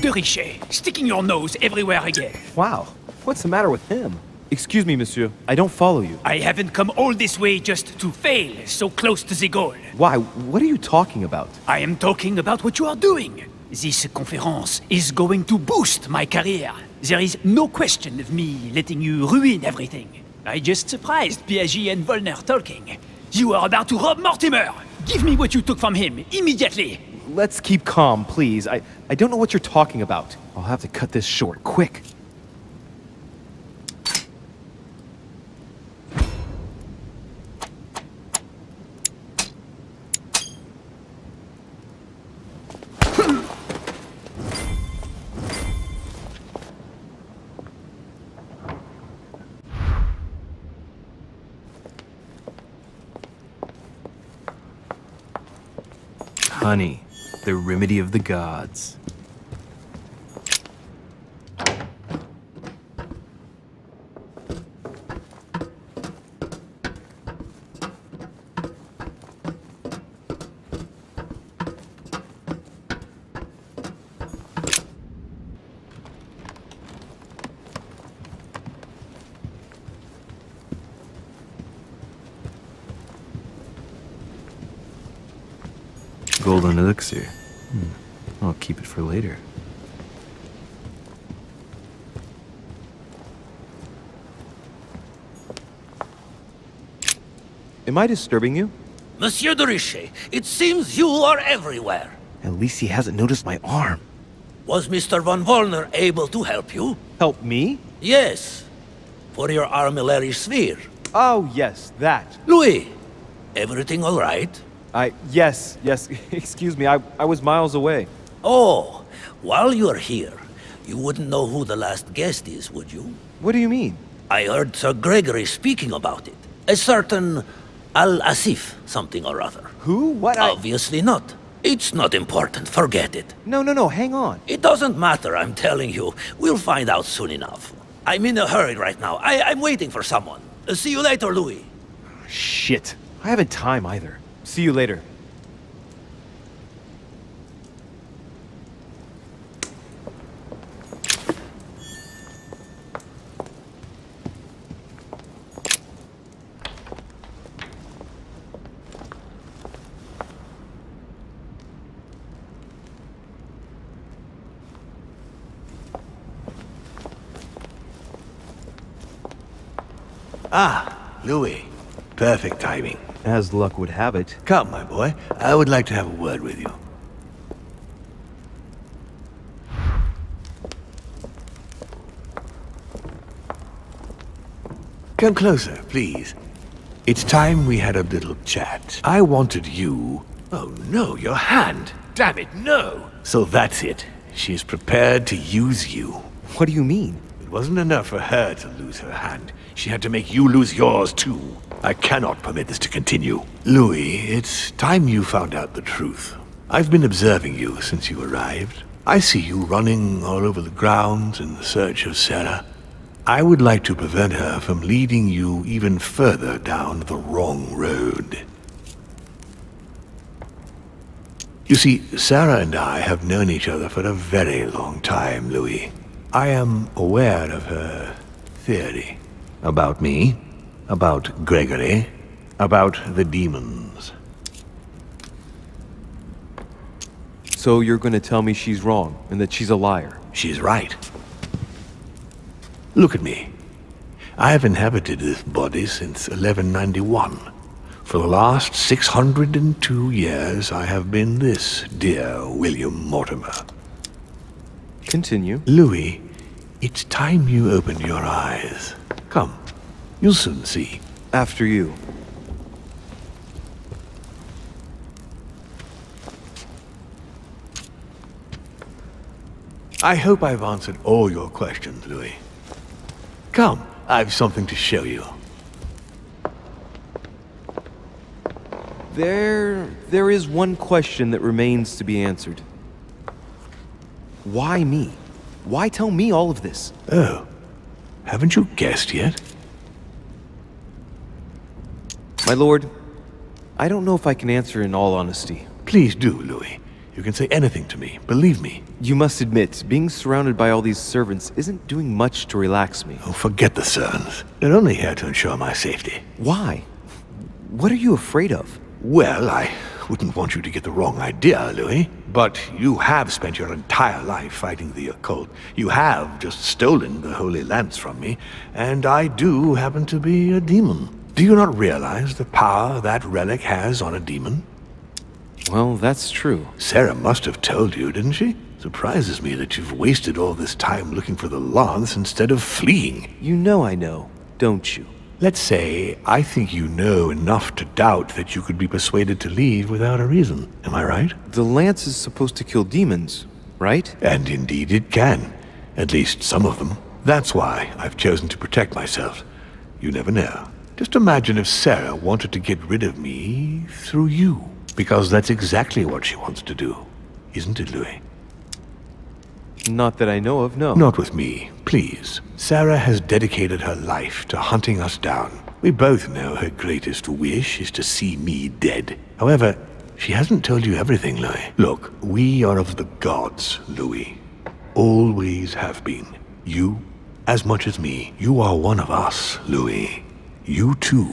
De Richet, sticking your nose everywhere again. Wow, what's the matter with him? Excuse me, monsieur. I don't follow you. I haven't come all this way just to fail so close to the goal. Why? What are you talking about? I am talking about what you are doing. This conference is going to boost my career. There is no question of me letting you ruin everything. I just surprised Piaget and Volner talking. You are about to rob Mortimer. Give me what you took from him, immediately. Let's keep calm, please. I don't know what you're talking about. I'll have to cut this short, quick. Honey, the remedy of the gods. Golden elixir. I'll keep it for later. Am I disturbing you? Monsieur de Richet, it seems you are everywhere. At least he hasn't noticed my arm. Was Mr. von Wollner able to help you? Help me? Yes. For your armillary sphere. Oh, yes, that. Louis, everything all right? Yes. Excuse me, I was miles away. Oh, while you're here, you wouldn't know who the last guest is, would you? What do you mean? I heard Sir Gregory speaking about it. A certain Al-Asif, something or other. Who? What? Obviously not. It's not important, forget it. No, hang on. It doesn't matter, I'm telling you. We'll find out soon enough. I'm in a hurry right now. I'm waiting for someone. See you later, Louis. Shit. I haven't time either. See you later. Ah, Louis. Perfect timing. As luck would have it. Come, my boy. I would like to have a word with you. Come closer, please. It's time we had a little chat. I wanted you... Oh no, your hand! Damn it, no! So that's it. She's prepared to use you. What do you mean? It wasn't enough for her to lose her hand. She had to make you lose yours, too. I cannot permit this to continue. Louis, it's time you found out the truth. I've been observing you since you arrived. I see you running all over the grounds in search of Sarah. I would like to prevent her from leading you even further down the wrong road. You see, Sarah and I have known each other for a very long time, Louis. I am aware of her theory. About me, about Gregory, about the demons. So you're gonna tell me she's wrong, and that she's a liar? She's right. Look at me. I have inhabited this body since 1191. For the last 602 years, I have been this dear William Mortimer. Continue. Louis, it's time you opened your eyes. Come, you'll soon see. After you. I hope I've answered all your questions, Louis. Come, I've something to show you. There is one question that remains to be answered. Why me? Why tell me all of this? Oh, haven't you guessed yet? My lord, I don't know if I can answer in all honesty. Please do, Louis. You can say anything to me, believe me. You must admit, being surrounded by all these servants isn't doing much to relax me. Oh, forget the servants. They're only here to ensure my safety. Why? What are you afraid of? Well, I wouldn't want you to get the wrong idea, Louis. But you have spent your entire life fighting the occult. You have just stolen the Holy Lance from me, and I do happen to be a demon. Do you not realize the power that relic has on a demon? Well, that's true. Sarah must have told you, didn't she? Surprises me that you've wasted all this time looking for the lance instead of fleeing. You know I know, don't you? Let's say I think you know enough to doubt that you could be persuaded to leave without a reason. Am I right? The lance is supposed to kill demons, right? And indeed it can. At least some of them. That's why I've chosen to protect myself. You never know. Just imagine if Sarah wanted to get rid of me through you. Because that's exactly what she wants to do. Isn't it, Louis? Not that I know of, no. Not with me, please. Sarah has dedicated her life to hunting us down. We both know her greatest wish is to see me dead. However, she hasn't told you everything, Louis. Look, we are of the gods, Louis. Always have been. You, as much as me. You are one of us, Louis. You too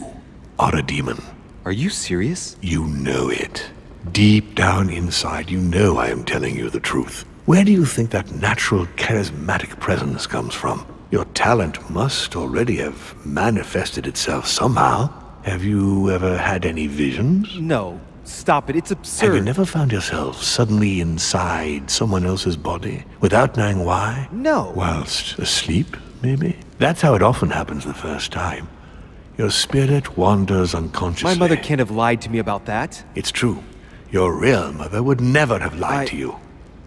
are a demon. Are you serious? You know it. Deep down inside, you know I am telling you the truth. Where do you think that natural, charismatic presence comes from? Your talent must already have manifested itself somehow. Have you ever had any visions? No. Stop it. It's absurd. Have you never found yourself suddenly inside someone else's body, without knowing why? No. Whilst asleep, maybe? That's how it often happens the first time. Your spirit wanders unconsciously. My mother can't have lied to me about that. It's true. Your real mother would never have lied to you.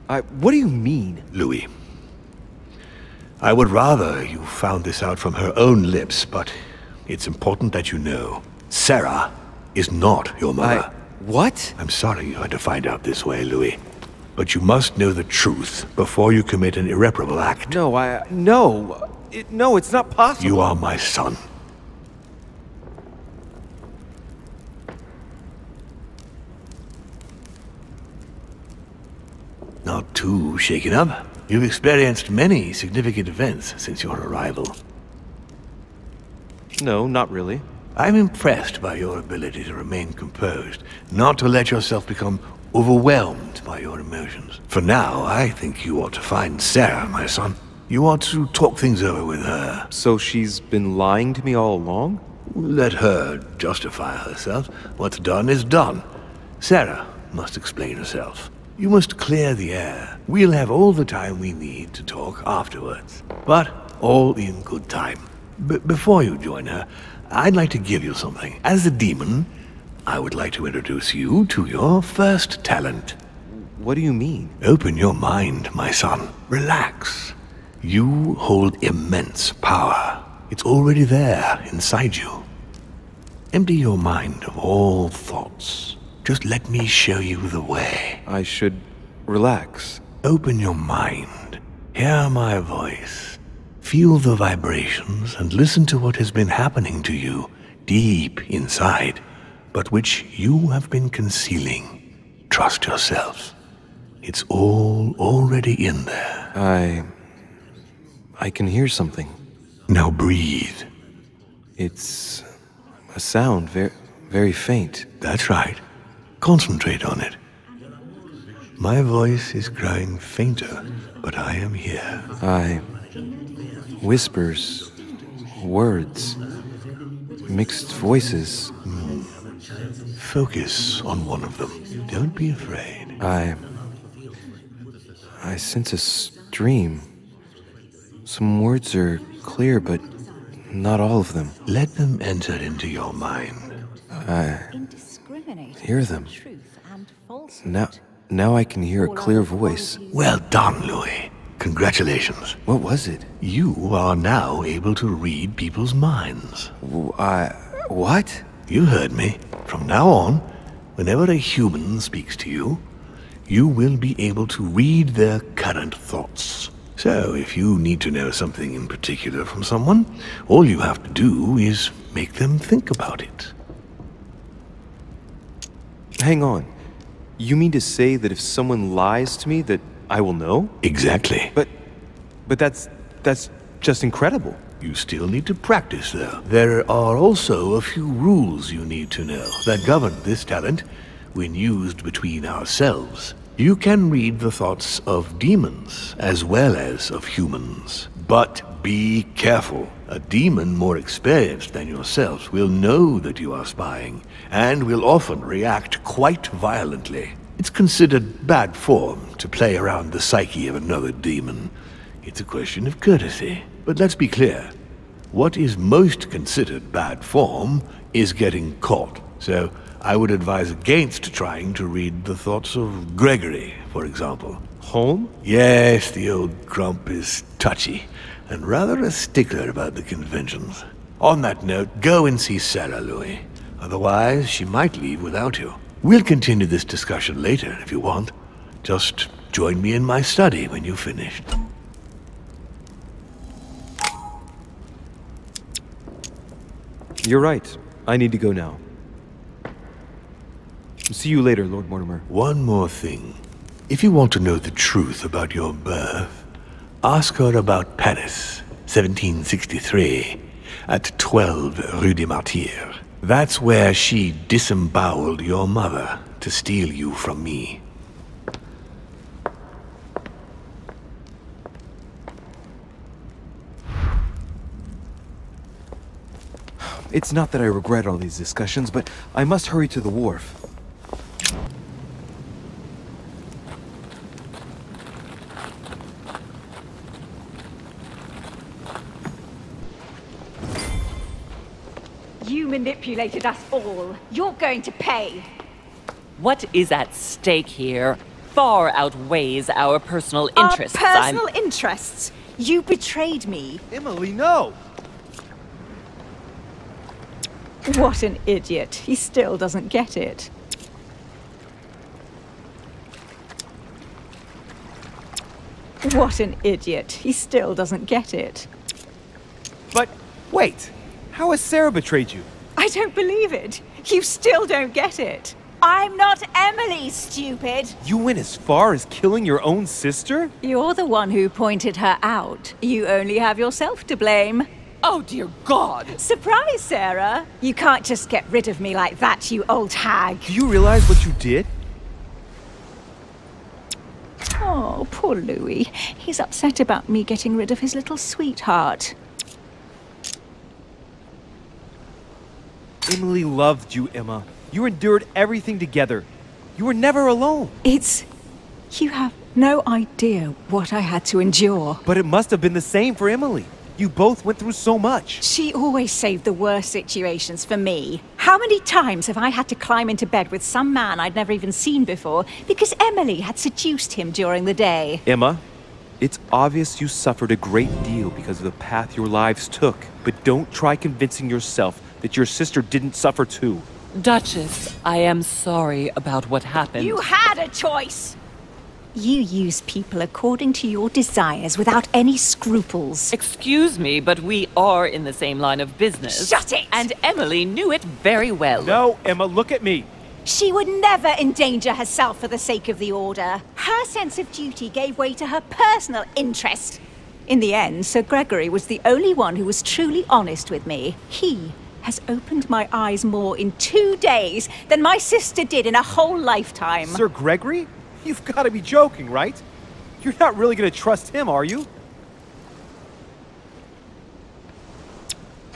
What do you mean? Louis, I would rather you found this out from her own lips, but it's important that you know. Sarah is not your mother. What? I'm sorry you had to find out this way, Louis. But you must know the truth before you commit an irreparable act. No, no, it's not possible. You are my son. Not too shaken up. You've experienced many significant events since your arrival. No, not really. I'm impressed by your ability to remain composed, not to let yourself become overwhelmed by your emotions. For now, I think you ought to find Sarah, my son. You ought to talk things over with her. So she's been lying to me all along? Let her justify herself. What's done is done. Sarah must explain herself. You must clear the air. We'll have all the time we need to talk afterwards. But all in good time. Before you join her, I'd like to give you something. As a demon, I would like to introduce you to your first talent. What do you mean? Open your mind, my son. Relax. You hold immense power. It's already there inside you. Empty your mind of all thoughts. Just let me show you the way. I should relax. Open your mind. Hear my voice. Feel the vibrations and listen to what has been happening to you deep inside, but which you have been concealing. Trust yourself. It's all already in there. I can hear something. Now breathe. It's a sound, very faint. That's right. Concentrate on it. My voice is growing fainter, but I am here. Whispers, words, mixed voices. Focus on one of them. Don't be afraid. I sense a stream. Some words are clear, but not all of them. Let them enter into your mind. Hear them. Now I can hear a clear voice. Well done, Louis. Congratulations. What was it? You are now able to read people's minds. What? You heard me. From now on, whenever a human speaks to you, you will be able to read their current thoughts. So, if you need to know something in particular from someone, all you have to do is make them think about it. Hang on. You mean to say that if someone lies to me that I will know? Exactly. But that's just incredible. You still need to practice, though. There are also a few rules you need to know that govern this talent when used between ourselves. You can read the thoughts of demons as well as of humans. But be careful. A demon more experienced than yourself will know that you are spying, and will often react quite violently. It's considered bad form to play around the psyche of another demon. It's a question of courtesy. But let's be clear. What is most considered bad form is getting caught. So I would advise against trying to read the thoughts of Gregory, for example. Home? Yes, the old grump is touchy, and rather a stickler about the conventions. On that note, go and see Sarah, Louis. Otherwise, she might leave without you. We'll continue this discussion later if you want. Just join me in my study when you've finished. You're right. I need to go now. See you later, Lord Mortimer. One more thing. If you want to know the truth about your birth, ask her about Paris, 1763, at 12 Rue des Martyrs. That's where she disemboweled your mother to steal you from me. It's not that I regret all these discussions, but I must hurry to the wharf. You manipulated us all. You're going to pay. What is at stake here far outweighs our personal interests. Our personal interests? You betrayed me. Emily, no! What an idiot. He still doesn't get it. What an idiot. He still doesn't get it. But, wait! How has Sarah betrayed you? I don't believe it. You still don't get it. I'm not Emily, stupid. You went as far as killing your own sister? You're the one who pointed her out. You only have yourself to blame. Oh, dear God! Surprise, Sarah. You can't just get rid of me like that, you old hag. Do you realize what you did? Oh, poor Louis. He's upset about me getting rid of his little sweetheart. Emily loved you, Emma. You endured everything together. You were never alone. You have no idea what I had to endure. But it must have been the same for Emily. You both went through so much. She always saved the worst situations for me. How many times have I had to climb into bed with some man I'd never even seen before because Emily had seduced him during the day? Emma, it's obvious you suffered a great deal because of the path your lives took. But don't try convincing yourself that your sister didn't suffer too. Duchess, I am sorry about what happened. You had a choice. You use people according to your desires without any scruples. Excuse me, but we are in the same line of business. Shut it! And Emily knew it very well. No, Emma, look at me. She would never endanger herself for the sake of the Order. Her sense of duty gave way to her personal interest. In the end, Sir Gregory was the only one who was truly honest with me. He has opened my eyes more in 2 days than my sister did in a whole lifetime. Sir Gregory? You've got to be joking, right? You're not really going to trust him, are you?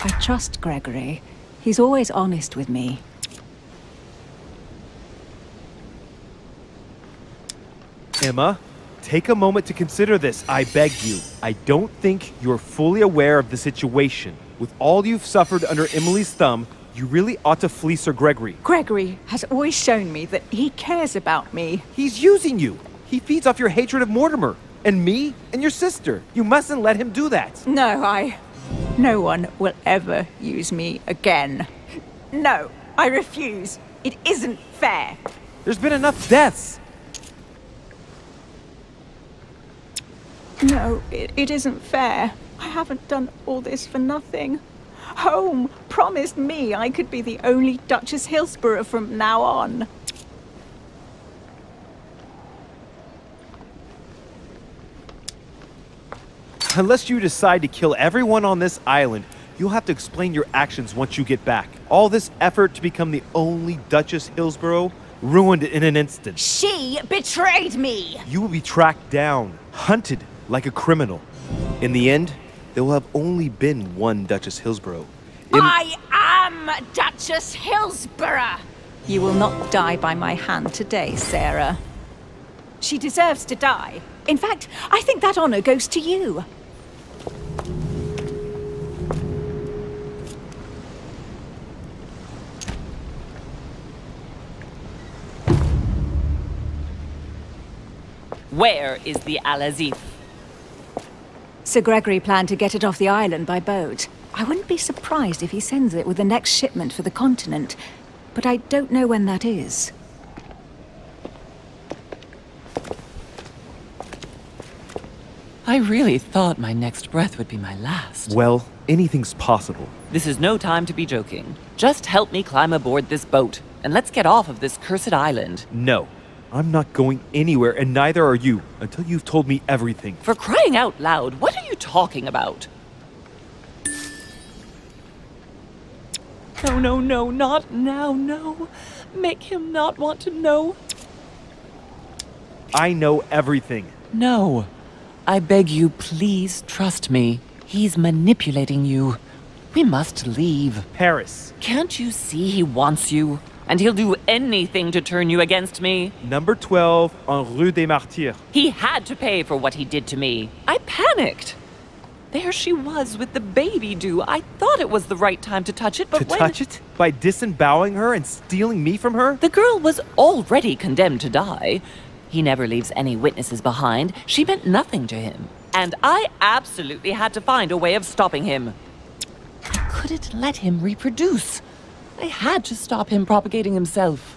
I trust Gregory. He's always honest with me. Emma, take a moment to consider this, I beg you. I don't think you're fully aware of the situation. With all you've suffered under Emily's thumb, you really ought to flee Sir Gregory. Gregory has always shown me that he cares about me. He's using you. He feeds off your hatred of Mortimer, and me, and your sister. You mustn't let him do that. No one will ever use me again. No, I refuse. It isn't fair. There's been enough deaths. No, it isn't fair. I haven't done all this for nothing. Home promised me I could be the only Duchess Hillsborough from now on. Unless you decide to kill everyone on this island, you'll have to explain your actions once you get back. All this effort to become the only Duchess Hillsborough, ruined in an instant. She betrayed me! You will be tracked down, hunted like a criminal. In the end, there will have only been one Duchess Hillsborough. I am Duchess Hillsborough! You will not die by my hand today, Sarah. She deserves to die. In fact, I think that honor goes to you. Where is the Al-Azif? Sir Gregory planned to get it off the island by boat. I wouldn't be surprised if he sends it with the next shipment for the continent, but I don't know when that is. I really thought my next breath would be my last. Well, anything's possible. This is no time to be joking. Just help me climb aboard this boat, and let's get off of this cursed island. No. I'm not going anywhere, and neither are you, until you've told me everything. For crying out loud, what are you talking about? No, not now, no. Make him not want to know. I know everything. No. I beg you, please trust me. He's manipulating you. We must leave. Paris. Can't you see he wants you? And he'll do anything to turn you against me. Number 12 on Rue des Martyrs. He had to pay for what he did to me. I panicked. There she was with the baby due. I thought it was the right time to touch it, but touch it? By disemboweling her and stealing me from her? The girl was already condemned to die. He never leaves any witnesses behind. She meant nothing to him. And I absolutely had to find a way of stopping him. I couldn't let him reproduce. I had to stop him propagating himself.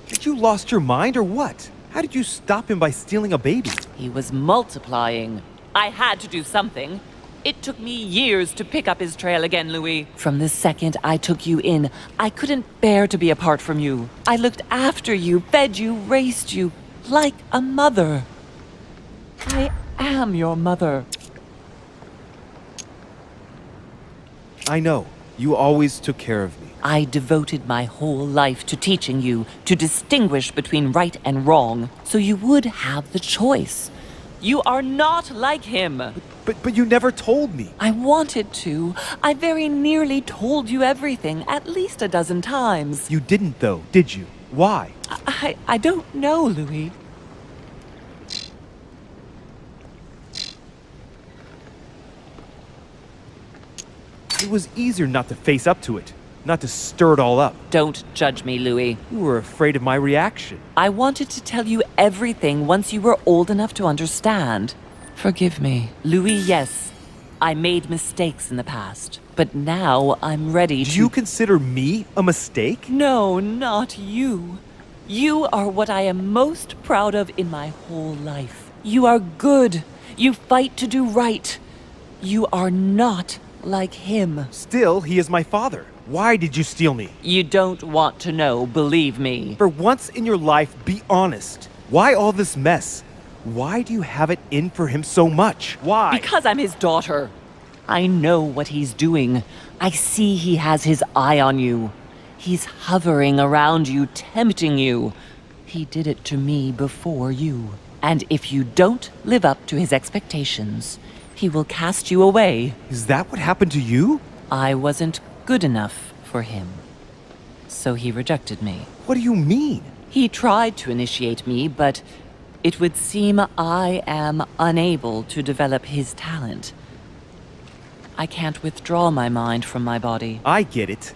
Had you lost your mind or what? How did you stop him by stealing a baby? He was multiplying. I had to do something. It took me years to pick up his trail again, Louis. From the second I took you in, I couldn't bear to be apart from you. I looked after you, fed you, raised you, like a mother. I am your mother. I know. You always took care of me. I devoted my whole life to teaching you to distinguish between right and wrong, so you would have the choice. You are not like him. But you never told me. I wanted to. I very nearly told you everything, at least a dozen times. You didn't, though, did you? Why? I don't know, Louis. It was easier not to face up to it, not to stir it all up. Don't judge me, Louis. You were afraid of my reaction. I wanted to tell you everything once you were old enough to understand. Forgive me. Louis, yes. I made mistakes in the past, but now I'm ready to... Do you consider me a mistake? No, not you. You are what I am most proud of in my whole life. You are good. You fight to do right. You are not like him. Still, he is my father. Why did you steal me? You don't want to know, believe me. For once in your life, be honest. Why all this mess? Why do you have it in for him so much? Why? Because I'm his daughter. I know what he's doing. I see he has his eye on you. He's hovering around you, tempting you. He did it to me before you. And if you don't live up to his expectations, he will cast you away. Is that what happened to you? I wasn't good enough for him. So he rejected me. What do you mean? He tried to initiate me, but it would seem I am unable to develop his talent. I can't withdraw my mind from my body. I get it.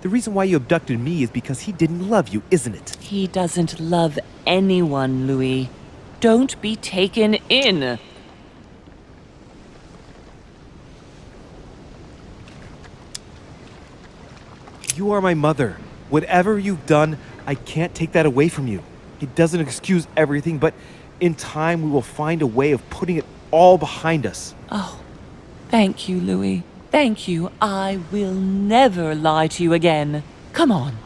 The reason why you abducted me is because he didn't love you, isn't it? He doesn't love anyone, Louis. Don't be taken in. You are my mother. Whatever you've done, I can't take that away from you. It doesn't excuse everything, but in time we will find a way of putting it all behind us. Oh, thank you, Louis. Thank you. I will never lie to you again. Come on,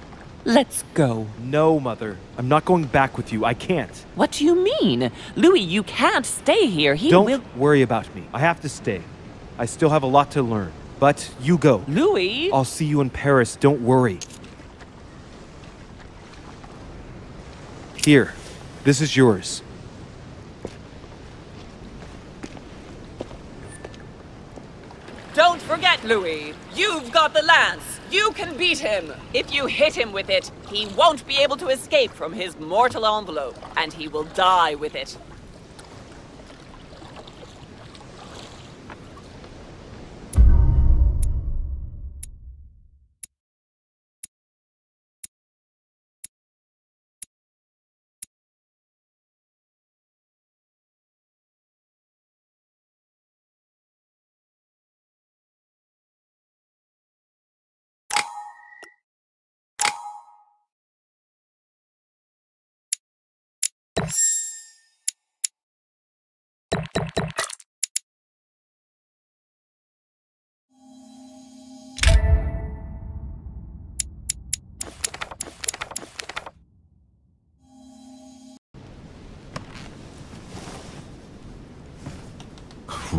let's go. No, Mother. I'm not going back with you. I can't. What do you mean? Louis, you can't stay here. Don't worry about me. I have to stay. I still have a lot to learn. But you go. Louis! I'll see you in Paris. Don't worry. Here. This is yours. Don't forget, Louis. You've got the lance. You can beat him. If you hit him with it, he won't be able to escape from his mortal envelope, and he will die with it.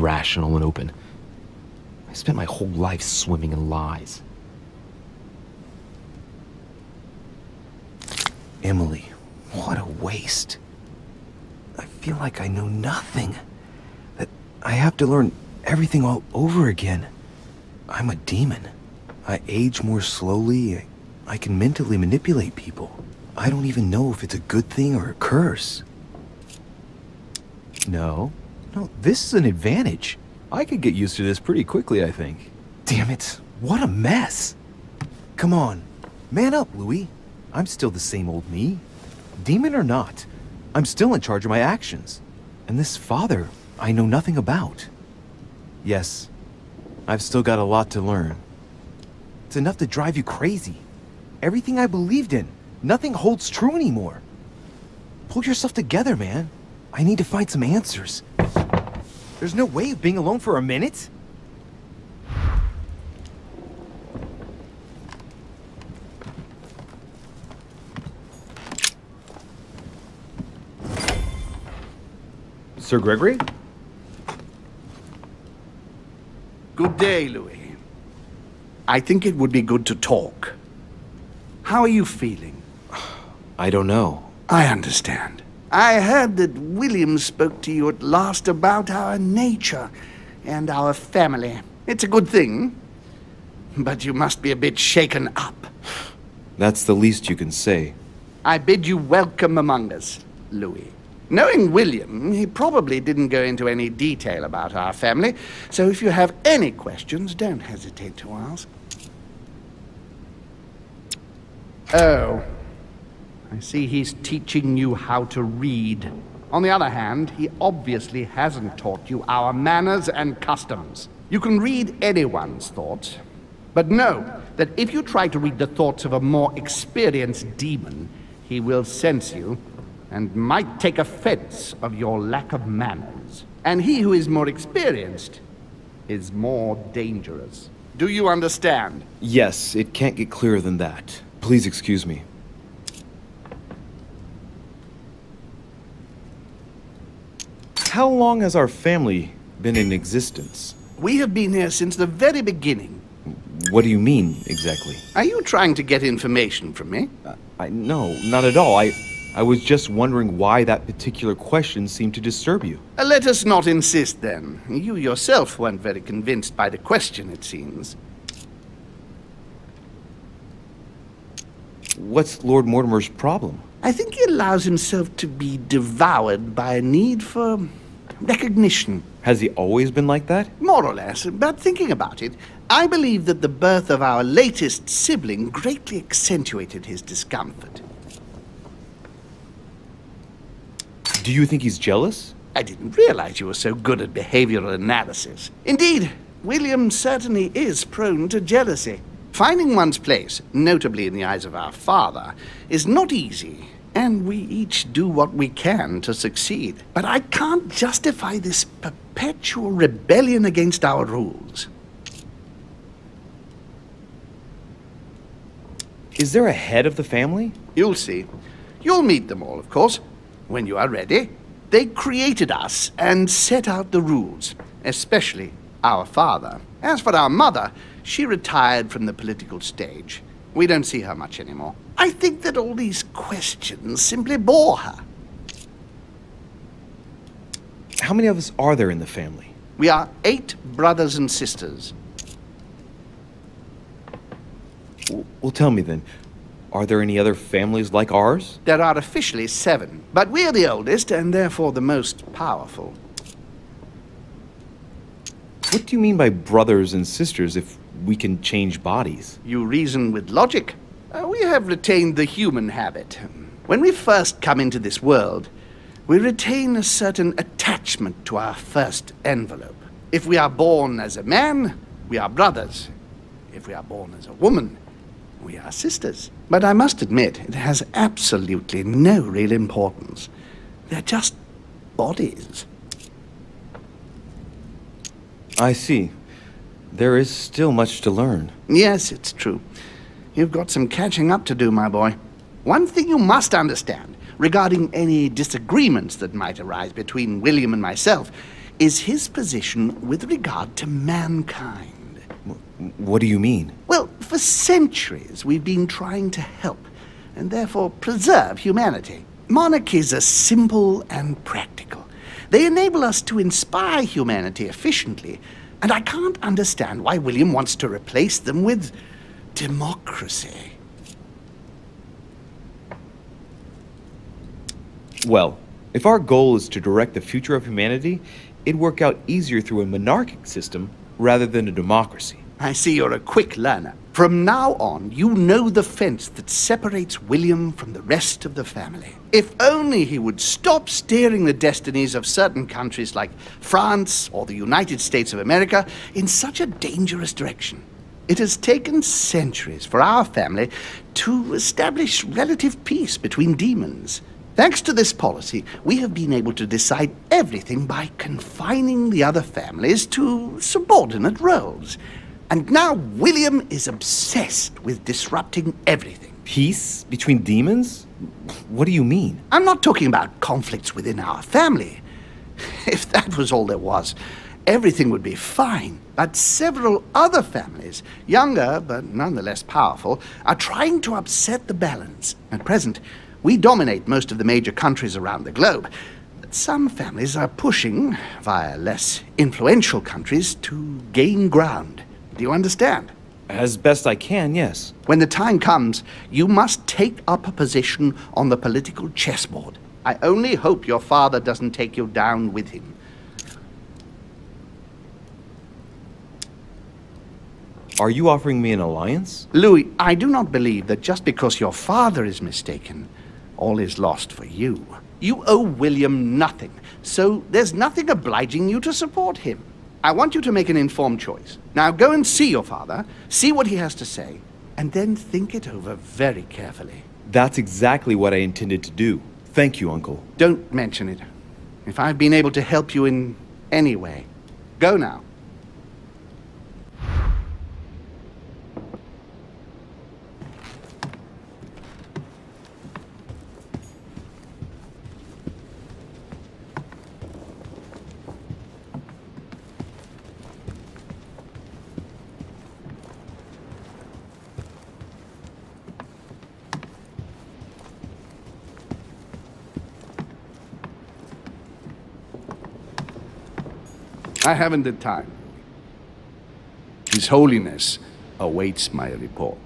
rational and open. I spent my whole life swimming in lies. Emily, what a waste. I feel like I know nothing. That I have to learn everything all over again. I'm a demon. I age more slowly. I can mentally manipulate people. I don't even know if it's a good thing or a curse. No, this is an advantage. I could get used to this pretty quickly, I think. Damn it, what a mess. Come on, man up, Louis. I'm still the same old me. Demon or not, I'm still in charge of my actions. And this father, I know nothing about. Yes, I've still got a lot to learn. It's enough to drive you crazy. Everything I believed in, nothing holds true anymore. Pull yourself together, man. I need to find some answers. There's no way of being alone for a minute. Sir Gregory? Good day, Louis. I think it would be good to talk. How are you feeling? I don't know. I understand. I heard that William spoke to you at last about our nature and our family. It's a good thing, but you must be a bit shaken up. That's the least you can say. I bid you welcome among us, Louis. Knowing William, he probably didn't go into any detail about our family, so if you have any questions, don't hesitate to ask. Oh. I see he's teaching you how to read. On the other hand, he obviously hasn't taught you our manners and customs. You can read anyone's thoughts, but know that if you try to read the thoughts of a more experienced demon, he will sense you and might take offense of your lack of manners. And he who is more experienced is more dangerous. Do you understand? Yes, it can't get clearer than that. Please excuse me. How long has our family been in existence? We have been here since the very beginning. What do you mean, exactly? Are you trying to get information from me? No, not at all. I was just wondering why that particular question seemed to disturb you. Let us not insist, then. You yourself weren't very convinced by the question, it seems. What's Lord Mortimer's problem? I think he allows himself to be devoured by a need for recognition. Has he always been like that? More or less, but thinking about it, I believe that the birth of our latest sibling greatly accentuated his discomfort. Do you think he's jealous? I didn't realize you were so good at behavioral analysis. Indeed, William certainly is prone to jealousy. Finding one's place, notably in the eyes of our father, is not easy, and we each do what we can to succeed. But I can't justify this perpetual rebellion against our rules. Is there a head of the family? You'll see. You'll meet them all, of course, when you are ready. They created us and set out the rules, especially our father. As for our mother, she retired from the political stage. We don't see her much anymore. I think that all these questions simply bore her. How many of us are there in the family? We are 8 brothers and sisters. Well, tell me then, are there any other families like ours? There are officially 7, but we're the oldest and therefore the most powerful. What do you mean by brothers and sisters if we can change bodies? You reason with logic. We have retained the human habit. When we first come into this world, we retain a certain attachment to our first envelope. If we are born as a man, we are brothers. If we are born as a woman, we are sisters. But I must admit, it has absolutely no real importance. They're just bodies. I see. There is still much to learn. Yes, it's true. You've got some catching up to do, my boy. One thing you must understand, regarding any disagreements that might arise between William and myself, is his position with regard to mankind. What do you mean? Well, for centuries we've been trying to help, and therefore preserve humanity. Monarchies are simple and practical. They enable us to inspire humanity efficiently, and I can't understand why William wants to replace them with democracy. Well, if our goal is to direct the future of humanity, it'd work out easier through a monarchic system rather than a democracy. I see you're a quick learner. From now on, you know the fence that separates William from the rest of the family. If only he would stop steering the destinies of certain countries like France or the United States of America in such a dangerous direction. It has taken centuries for our family to establish relative peace between demons. Thanks to this policy, we have been able to decide everything by confining the other families to subordinate roles. And now William is obsessed with disrupting everything. Peace between demons? What do you mean? I'm not talking about conflicts within our family. If that was all there was, everything would be fine. But several other families, younger but nonetheless powerful, are trying to upset the balance. At present, we dominate most of the major countries around the globe. But some families are pushing, via less influential countries, to gain ground. Do you understand? As best I can, yes. When the time comes, you must take up a position on the political chessboard. I only hope your father doesn't take you down with him. Are you offering me an alliance? Louis, I do not believe that just because your father is mistaken, all is lost for you. You owe William nothing, so there's nothing obliging you to support him. I want you to make an informed choice. Now go and see your father, see what he has to say, and then think it over very carefully. That's exactly what I intended to do. Thank you, Uncle. Don't mention it. If I've been able to help you in any way, go now. I haven't the time. His Holiness awaits my report.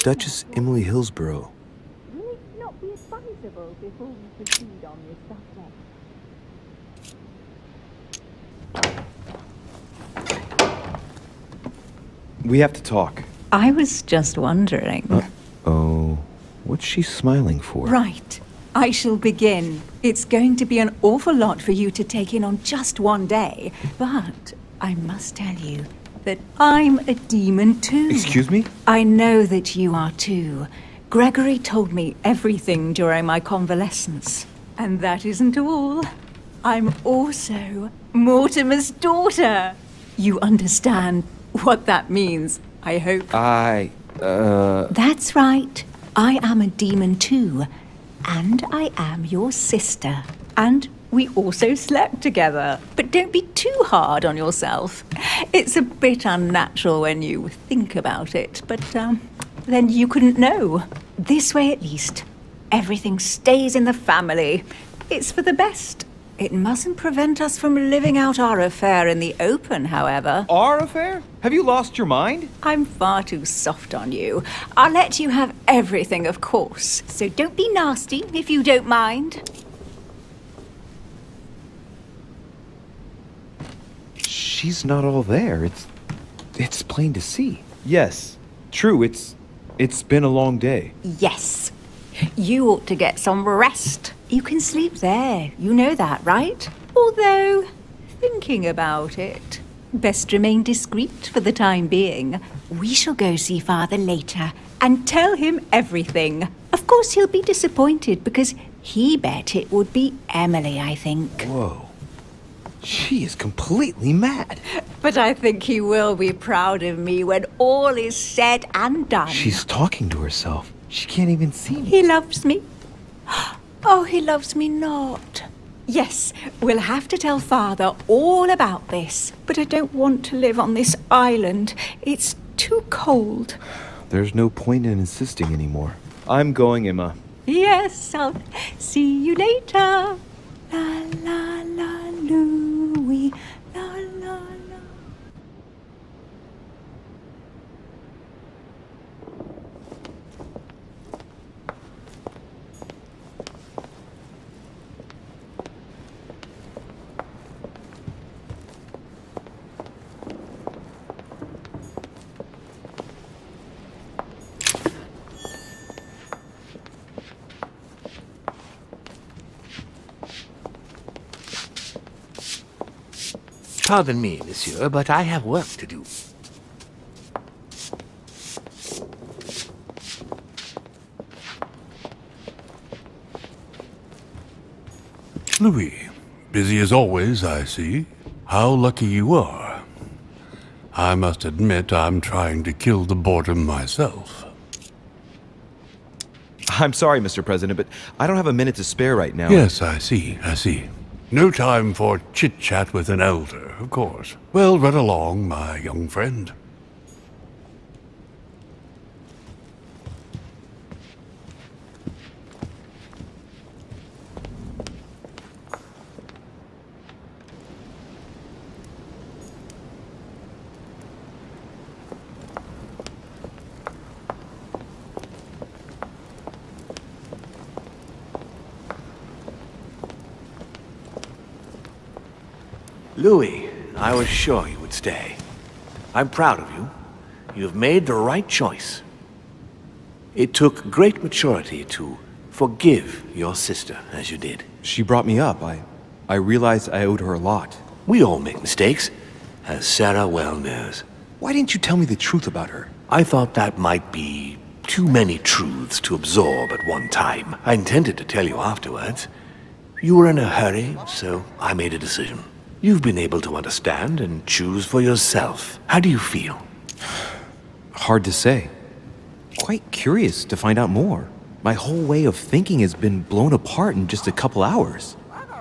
Duchess Emily Hillsborough. Will it not be advisable before we proceed on this subject? We have to talk. I was just wondering. Oh, what's she smiling for? Right. I shall begin. It's going to be an awful lot for you to take in on just one day, but I must tell you that I'm a demon too. Excuse me? I know that you are too. Gregory told me everything during my convalescence. And that isn't all. I'm also Mortimer's daughter. You understand what that means, I hope. That's right. I am a demon too. And I am your sister. And we also slept together. But don't be too hard on yourself. It's a bit unnatural when you think about it, but then you couldn't know. This way at least, everything stays in the family. It's for the best. It mustn't prevent us from living out our affair in the open, however. Our affair? Have you lost your mind? I'm far too soft on you. I'll let you have everything, of course. So don't be nasty, if you don't mind. she's not all there. It's plain to see. Yes, true, it's been a long day. Yes. You ought to get some rest. You can sleep there. You know that, right? Although, thinking about it, best remain discreet for the time being. We shall go see Father later and tell him everything. Of course, he'll be disappointed because he bet it would be Emily, I think. Whoa. She is completely mad. But I think he will be proud of me when all is said and done. She's talking to herself. She can't even see me. He loves me. Oh, he loves me not. Yes, we'll have to tell Father all about this. But I don't want to live on this island. It's too cold. There's no point in insisting anymore. I'm going, Emma. Yes, I'll see you later. La la la Louie. La la la. Pardon me, monsieur, but I have work to do. Louis, busy as always, I see. How lucky you are. I must admit I'm trying to kill the boredom myself. I'm sorry, Mr. President, but I don't have a minute to spare right now. Yes, I see. No time for chit-chat with an elder, of course. Well, run along, my young friend. Louis, I was sure you would stay. I'm proud of you. You've made the right choice. It took great maturity to forgive your sister as you did. She brought me up. I realized I owed her a lot. We all make mistakes, as Sarah well knows. Why didn't you tell me the truth about her? I thought that might be too many truths to absorb at one time. I intended to tell you afterwards. You were in a hurry, so I made a decision. You've been able to understand and choose for yourself. How do you feel? Hard to say. Quite curious to find out more. My whole way of thinking has been blown apart in just a couple hours.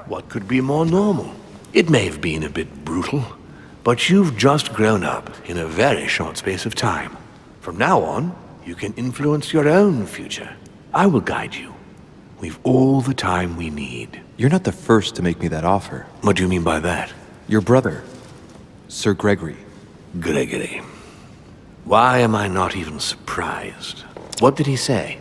What could be more normal? It may have been a bit brutal, but you've just grown up in a very short space of time. From now on, you can influence your own future. I will guide you. We've all the time we need. You're not the first to make me that offer. What do you mean by that? Your brother, Sir Gregory. Gregory. Why am I not even surprised? What did he say?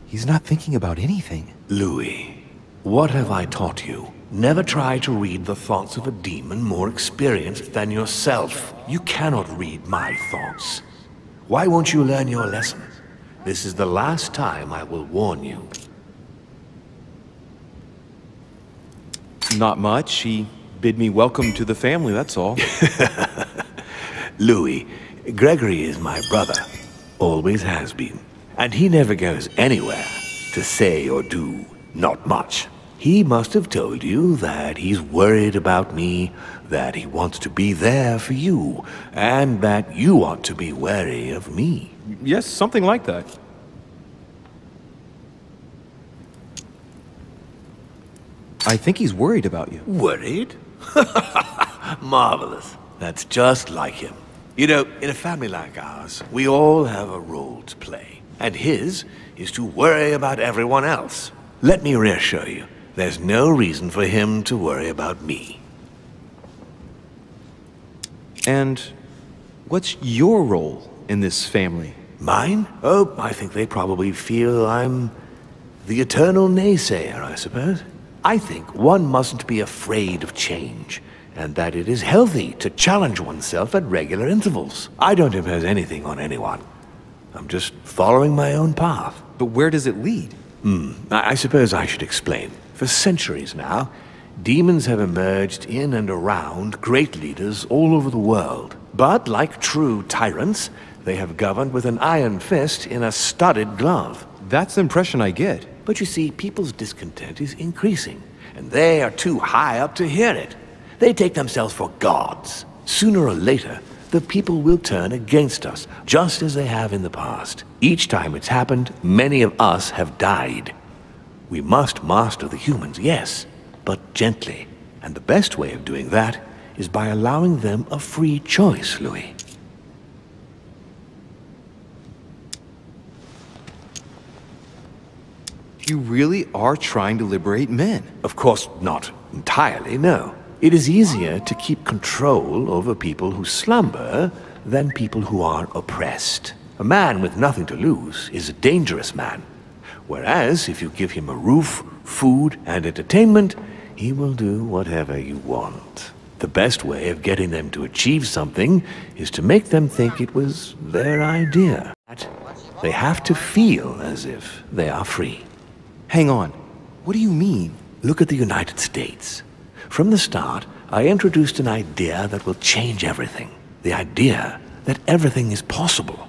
He's not thinking about anything. Louis, what have I taught you? Never try to read the thoughts of a demon more experienced than yourself. You cannot read my thoughts. Why won't you learn your lesson? This is the last time I will warn you. Not much. He bid me welcome to the family, that's all. Louis, Gregory is my brother. Always has been. And he never goes anywhere to say or do not much. He must have told you that he's worried about me, that he wants to be there for you, and that you ought to be wary of me. Yes, something like that. I think he's worried about you. Worried? Marvelous. That's just like him. You know, in a family like ours, we all have a role to play. And his is to worry about everyone else. Let me reassure you, there's no reason for him to worry about me. And what's your role in this family? Mine? Oh, I think they probably feel I'm the eternal naysayer, I suppose. I think one mustn't be afraid of change, and that it is healthy to challenge oneself at regular intervals. I don't impose anything on anyone. I'm just following my own path. But where does it lead? I suppose I should explain. For centuries now, demons have emerged in and around great leaders all over the world. But like true tyrants, they have governed with an iron fist in a studded glove. That's the impression I get. But you see, people's discontent is increasing, and they are too high up to hear it. They take themselves for gods. Sooner or later, the people will turn against us, just as they have in the past. Each time it's happened, many of us have died. We must master the humans, yes, but gently. And the best way of doing that is by allowing them a free choice, Louis. You really are trying to liberate men? Of course not entirely, no. It is easier to keep control over people who slumber than people who are oppressed. A man with nothing to lose is a dangerous man. Whereas, if you give him a roof, food, and entertainment, he will do whatever you want. The best way of getting them to achieve something is to make them think it was their idea. They have to feel as if they are free. Hang on. What do you mean? Look at the United States. From the start, I introduced an idea that will change everything. The idea that everything is possible.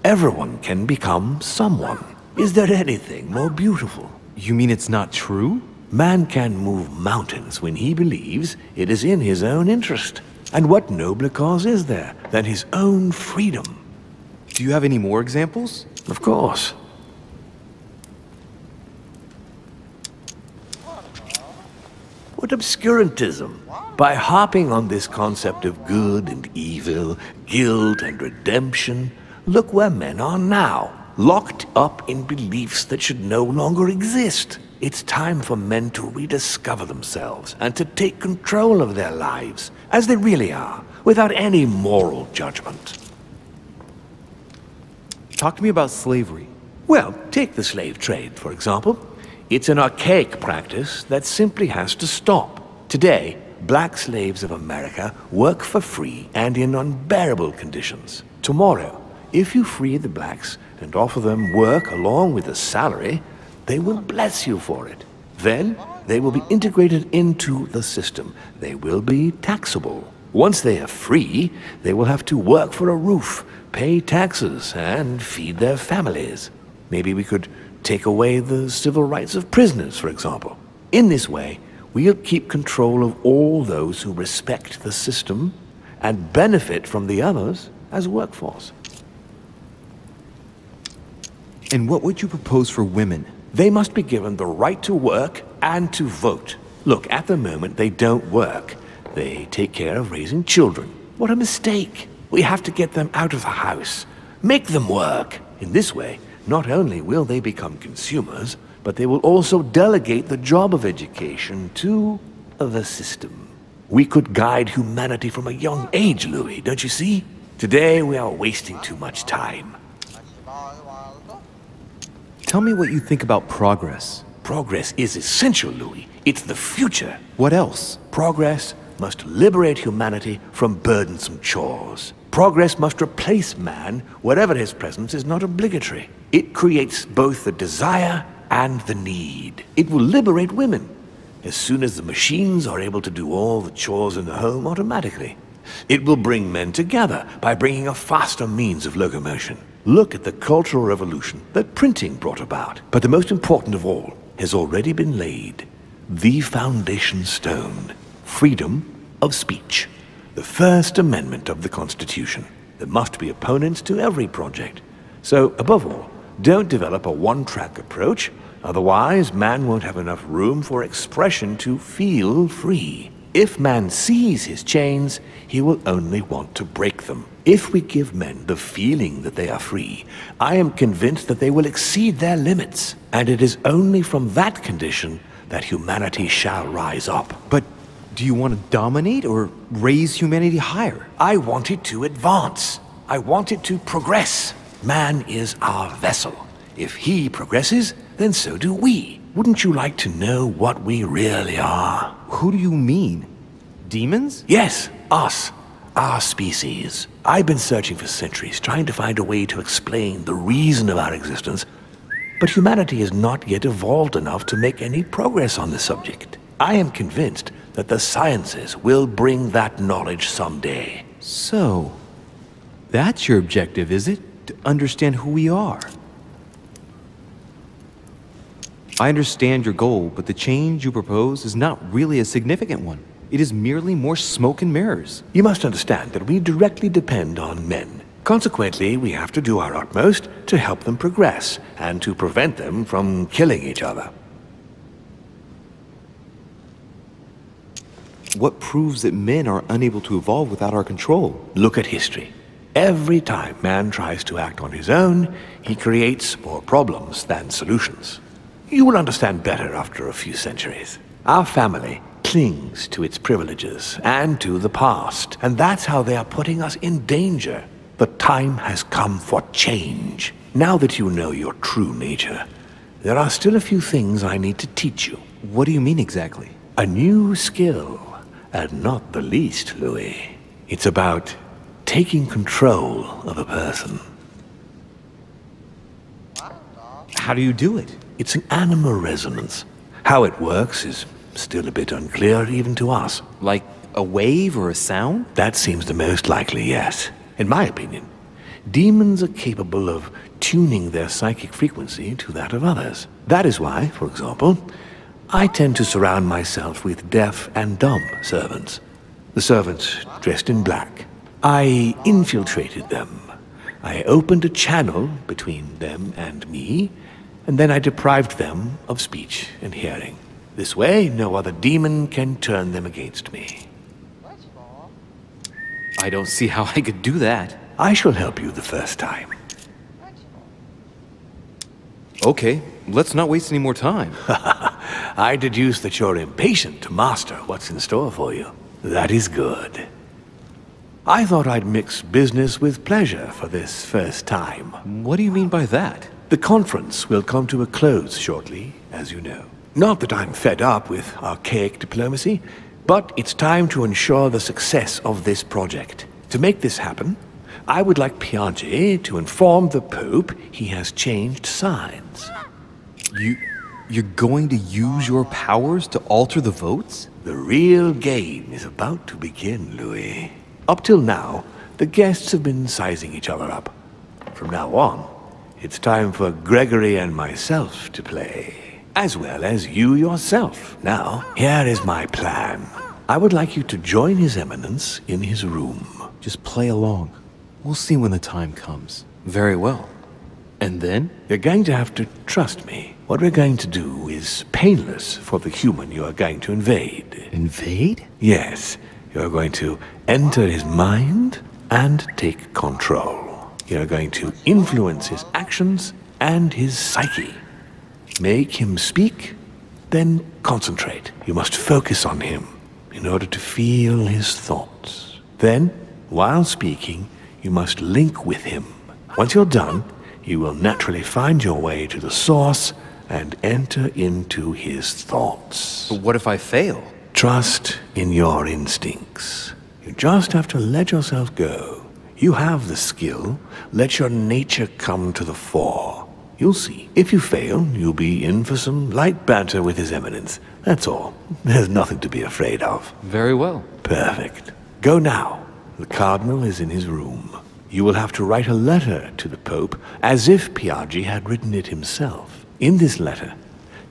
Everyone can become someone. Is there anything more beautiful? You mean it's not true? Man can move mountains when he believes it is in his own interest. And what nobler cause is there than his own freedom? Do you have any more examples? Of course. What obscurantism! By harping on this concept of good and evil, guilt and redemption, look where men are now, locked up in beliefs that should no longer exist. It's time for men to rediscover themselves and to take control of their lives, as they really are, without any moral judgment. Talk to me about slavery. Well, take the slave trade, for example. It's an archaic practice that simply has to stop. Today, black slaves of America work for free and in unbearable conditions. Tomorrow, if you free the blacks and offer them work along with a salary, they will bless you for it. Then, they will be integrated into the system. They will be taxable. Once they are free, they will have to work for a roof, pay taxes, and feed their families. Maybe we could take away the civil rights of prisoners, for example. In this way, we'll keep control of all those who respect the system and benefit from the others as a workforce. And what would you propose for women? They must be given the right to work and to vote. Look, at the moment, they don't work. They take care of raising children. What a mistake. We have to get them out of the house. Make them work. In this way, not only will they become consumers, but they will also delegate the job of education to the system. We could guide humanity from a young age, Louis, don't you see? Today we are wasting too much time. Tell me what you think about progress. Progress is essential, Louis. It's the future. What else? Progress must liberate humanity from burdensome chores. Progress must replace man wherever his presence is not obligatory. It creates both the desire and the need. It will liberate women as soon as the machines are able to do all the chores in the home automatically. It will bring men together by bringing a faster means of locomotion. Look at the cultural revolution that printing brought about. But the most important of all has already been laid. The foundation stone. Freedom of speech. The First Amendment of the Constitution. There must be opponents to every project. So, above all, don't develop a one-track approach. Otherwise, man won't have enough room for expression to feel free. If man sees his chains, he will only want to break them. If we give men the feeling that they are free, I am convinced that they will exceed their limits. And it is only from that condition that humanity shall rise up. But do you want to dominate or raise humanity higher? I want it to advance. I want it to progress. Man is our vessel. If he progresses, then so do we. Wouldn't you like to know what we really are? Who do you mean? Demons? Yes, us. Our species. I've been searching for centuries, trying to find a way to explain the reason of our existence, but humanity has not yet evolved enough to make any progress on the subject. I am convinced that the sciences will bring that knowledge someday. So, that's your objective, is it? To understand who we are? I understand your goal, but the change you propose is not really a significant one. It is merely more smoke and mirrors. You must understand that we directly depend on men. Consequently, we have to do our utmost to help them progress and to prevent them from killing each other. What proves that men are unable to evolve without our control? Look at history. Every time man tries to act on his own, he creates more problems than solutions. You will understand better after a few centuries. Our family clings to its privileges and to the past, and that's how they are putting us in danger. The time has come for change. Now that you know your true nature, there are still a few things I need to teach you. What do you mean exactly? A new skill, and not the least, Louis. It's about taking control of a person. How do you do it? It's an animal resonance. How it works is still a bit unclear even to us. Like a wave or a sound? That seems the most likely, yes. In my opinion, demons are capable of tuning their psychic frequency to that of others. That is why, for example, I tend to surround myself with deaf and dumb servants. The servants dressed in black. I infiltrated them. I opened a channel between them and me, and then I deprived them of speech and hearing. This way, no other demon can turn them against me. I don't see how I could do that. I shall help you the first time. Okay, let's not waste any more time. I deduce that you're impatient to master what's in store for you. That is good. I thought I'd mix business with pleasure for this first time. What do you mean by that? The conference will come to a close shortly, as you know. Not that I'm fed up with archaic diplomacy, but it's time to ensure the success of this project. To make this happen, I would like Piaget to inform the Pope he has changed sides. You're going to use your powers to alter the votes? The real game is about to begin, Louis. Up till now, the guests have been sizing each other up. From now on, it's time for Gregory and myself to play, as well as you yourself. Now, here is my plan. I would like you to join His Eminence in his room. Just play along. We'll see when the time comes. Very well. And then? You're going to have to trust me. What we're going to do is painless for the human you are going to invade. Invade? Yes. You're going to enter his mind and take control. You're going to influence his actions and his psyche. Make him speak, then concentrate. You must focus on him in order to feel his thoughts. Then, while speaking, you must link with him. Once you're done, you will naturally find your way to the source and enter into his thoughts. But what if I fail? Trust in your instincts. You just have to let yourself go. You have the skill. Let your nature come to the fore. You'll see. If you fail, you'll be in for some light banter with His Eminence. That's all. There's nothing to be afraid of. Very well. Perfect. Go now. The Cardinal is in his room. You will have to write a letter to the Pope as if Piaget had written it himself. In this letter,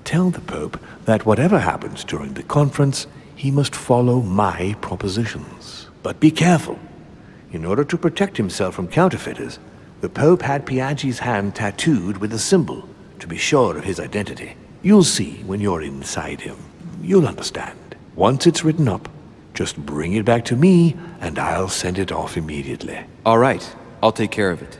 tell the Pope that whatever happens during the conference, he must follow my propositions. But be careful. In order to protect himself from counterfeiters, the Pope had Piaget's hand tattooed with a symbol to be sure of his identity. You'll see when you're inside him. You'll understand. Once it's written up, just bring it back to me, and I'll send it off immediately. All right. I'll take care of it.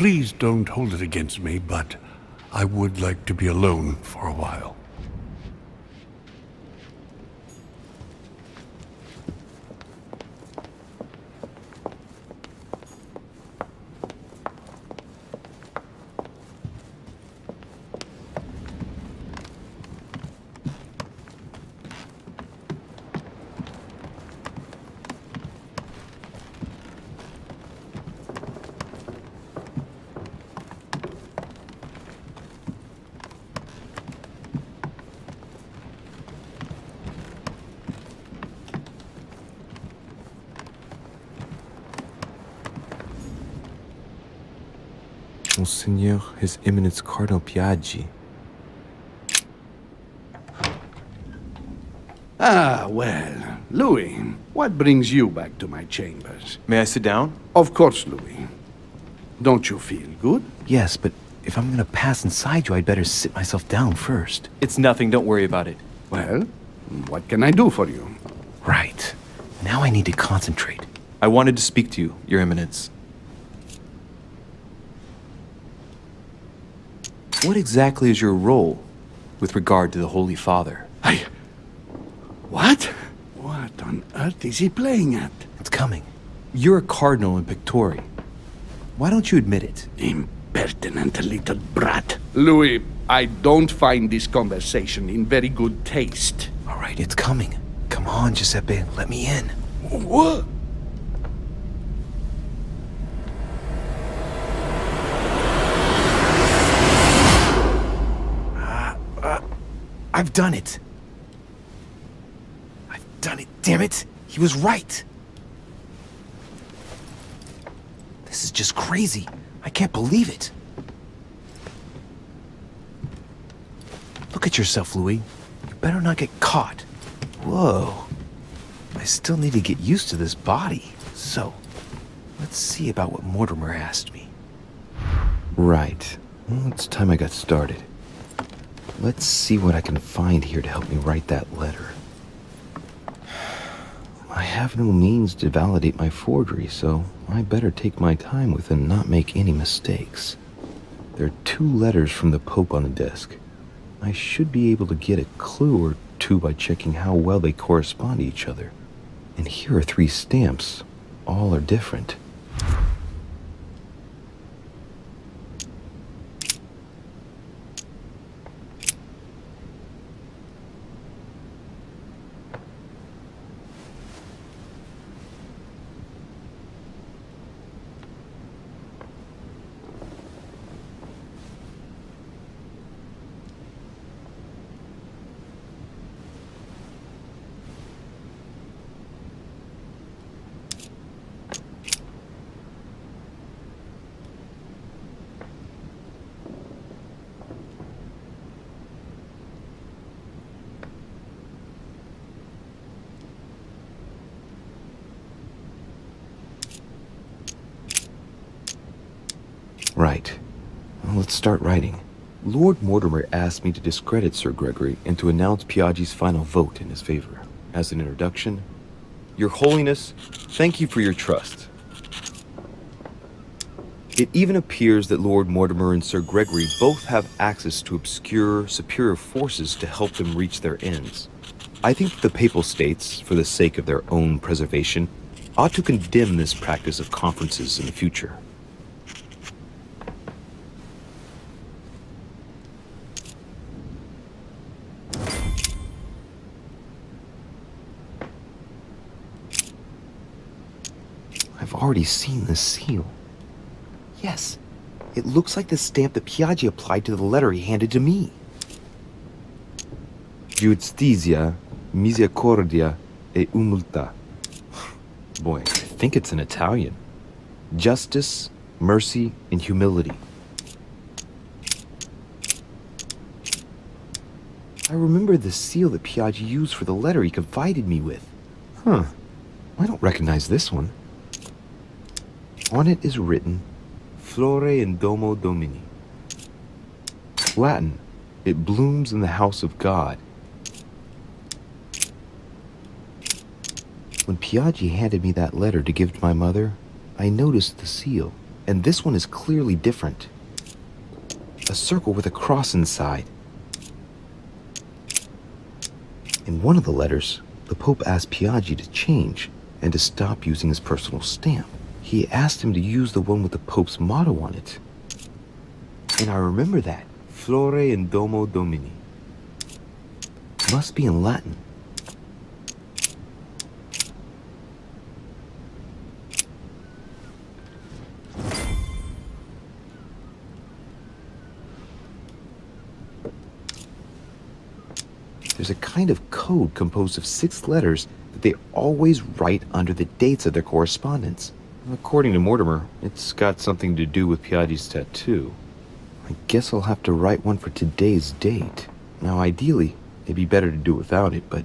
Please don't hold it against me, but I would like to be alone for a while. Monseigneur, His Eminence Cardinal Piaggi. Ah, well. Louis, what brings you back to my chambers? May I sit down? Of course, Louis. Don't you feel good? Yes, but if I'm gonna pass inside you, I'd better sit myself down first. It's nothing, don't worry about it. Well, what can I do for you? Right. Now I need to concentrate. I wanted to speak to you, Your Eminence. What exactly is your role with regard to the Holy Father? What? What on earth is he playing at? It's coming. You're a cardinal in Pictori. Why don't you admit it? Impertinent little brat. Louis, I don't find this conversation in very good taste. All right, it's coming. Come on, Giuseppe, let me in. What? I've done it. I've done it, damn it. He was right. This is just crazy. I can't believe it. Look at yourself, Louis. You better not get caught. Whoa. I still need to get used to this body. So, let's see about what Mortimer asked me. Right. Well, it's time I got started. Let's see what I can find here to help me write that letter. I have no means to validate my forgery, so I better take my time with it and not make any mistakes. There are 2 letters from the Pope on the desk. I should be able to get a clue or 2 by checking how well they correspond to each other. And here are 3 stamps. All are different. Right. Well, let's start writing. Lord Mortimer asked me to discredit Sir Gregory and to announce Piaggi's final vote in his favor. As an introduction, Your Holiness, thank you for your trust. It even appears that Lord Mortimer and Sir Gregory both have access to obscure, superior forces to help them reach their ends. I think that the Papal States, for the sake of their own preservation, ought to condemn this practice of conferences in the future. I've already seen this seal. Yes, it looks like the stamp that Piaggi applied to the letter he handed to me. Giustizia, misericordia e umiltà. Boy, I think it's in Italian. Justice, mercy, and humility. I remember the seal that Piaggi used for the letter he confided me with. Huh, I don't recognize this one. On it is written, Flore in Domo Domini. Latin, it blooms in the house of God. When Piaggi handed me that letter to give to my mother, I noticed the seal. And this one is clearly different. A circle with a cross inside. In one of the letters, the Pope asked Piaggi to change and to stop using his personal stamp. He asked him to use the one with the Pope's motto on it. And I remember that. Flore in Domo Domini. Must be in Latin. There's a kind of code composed of 6 letters that they always write under the dates of their correspondence. According to Mortimer, it's got something to do with Piaggi's tattoo. I guess I'll have to write one for today's date. Now, ideally, it'd be better to do without it, but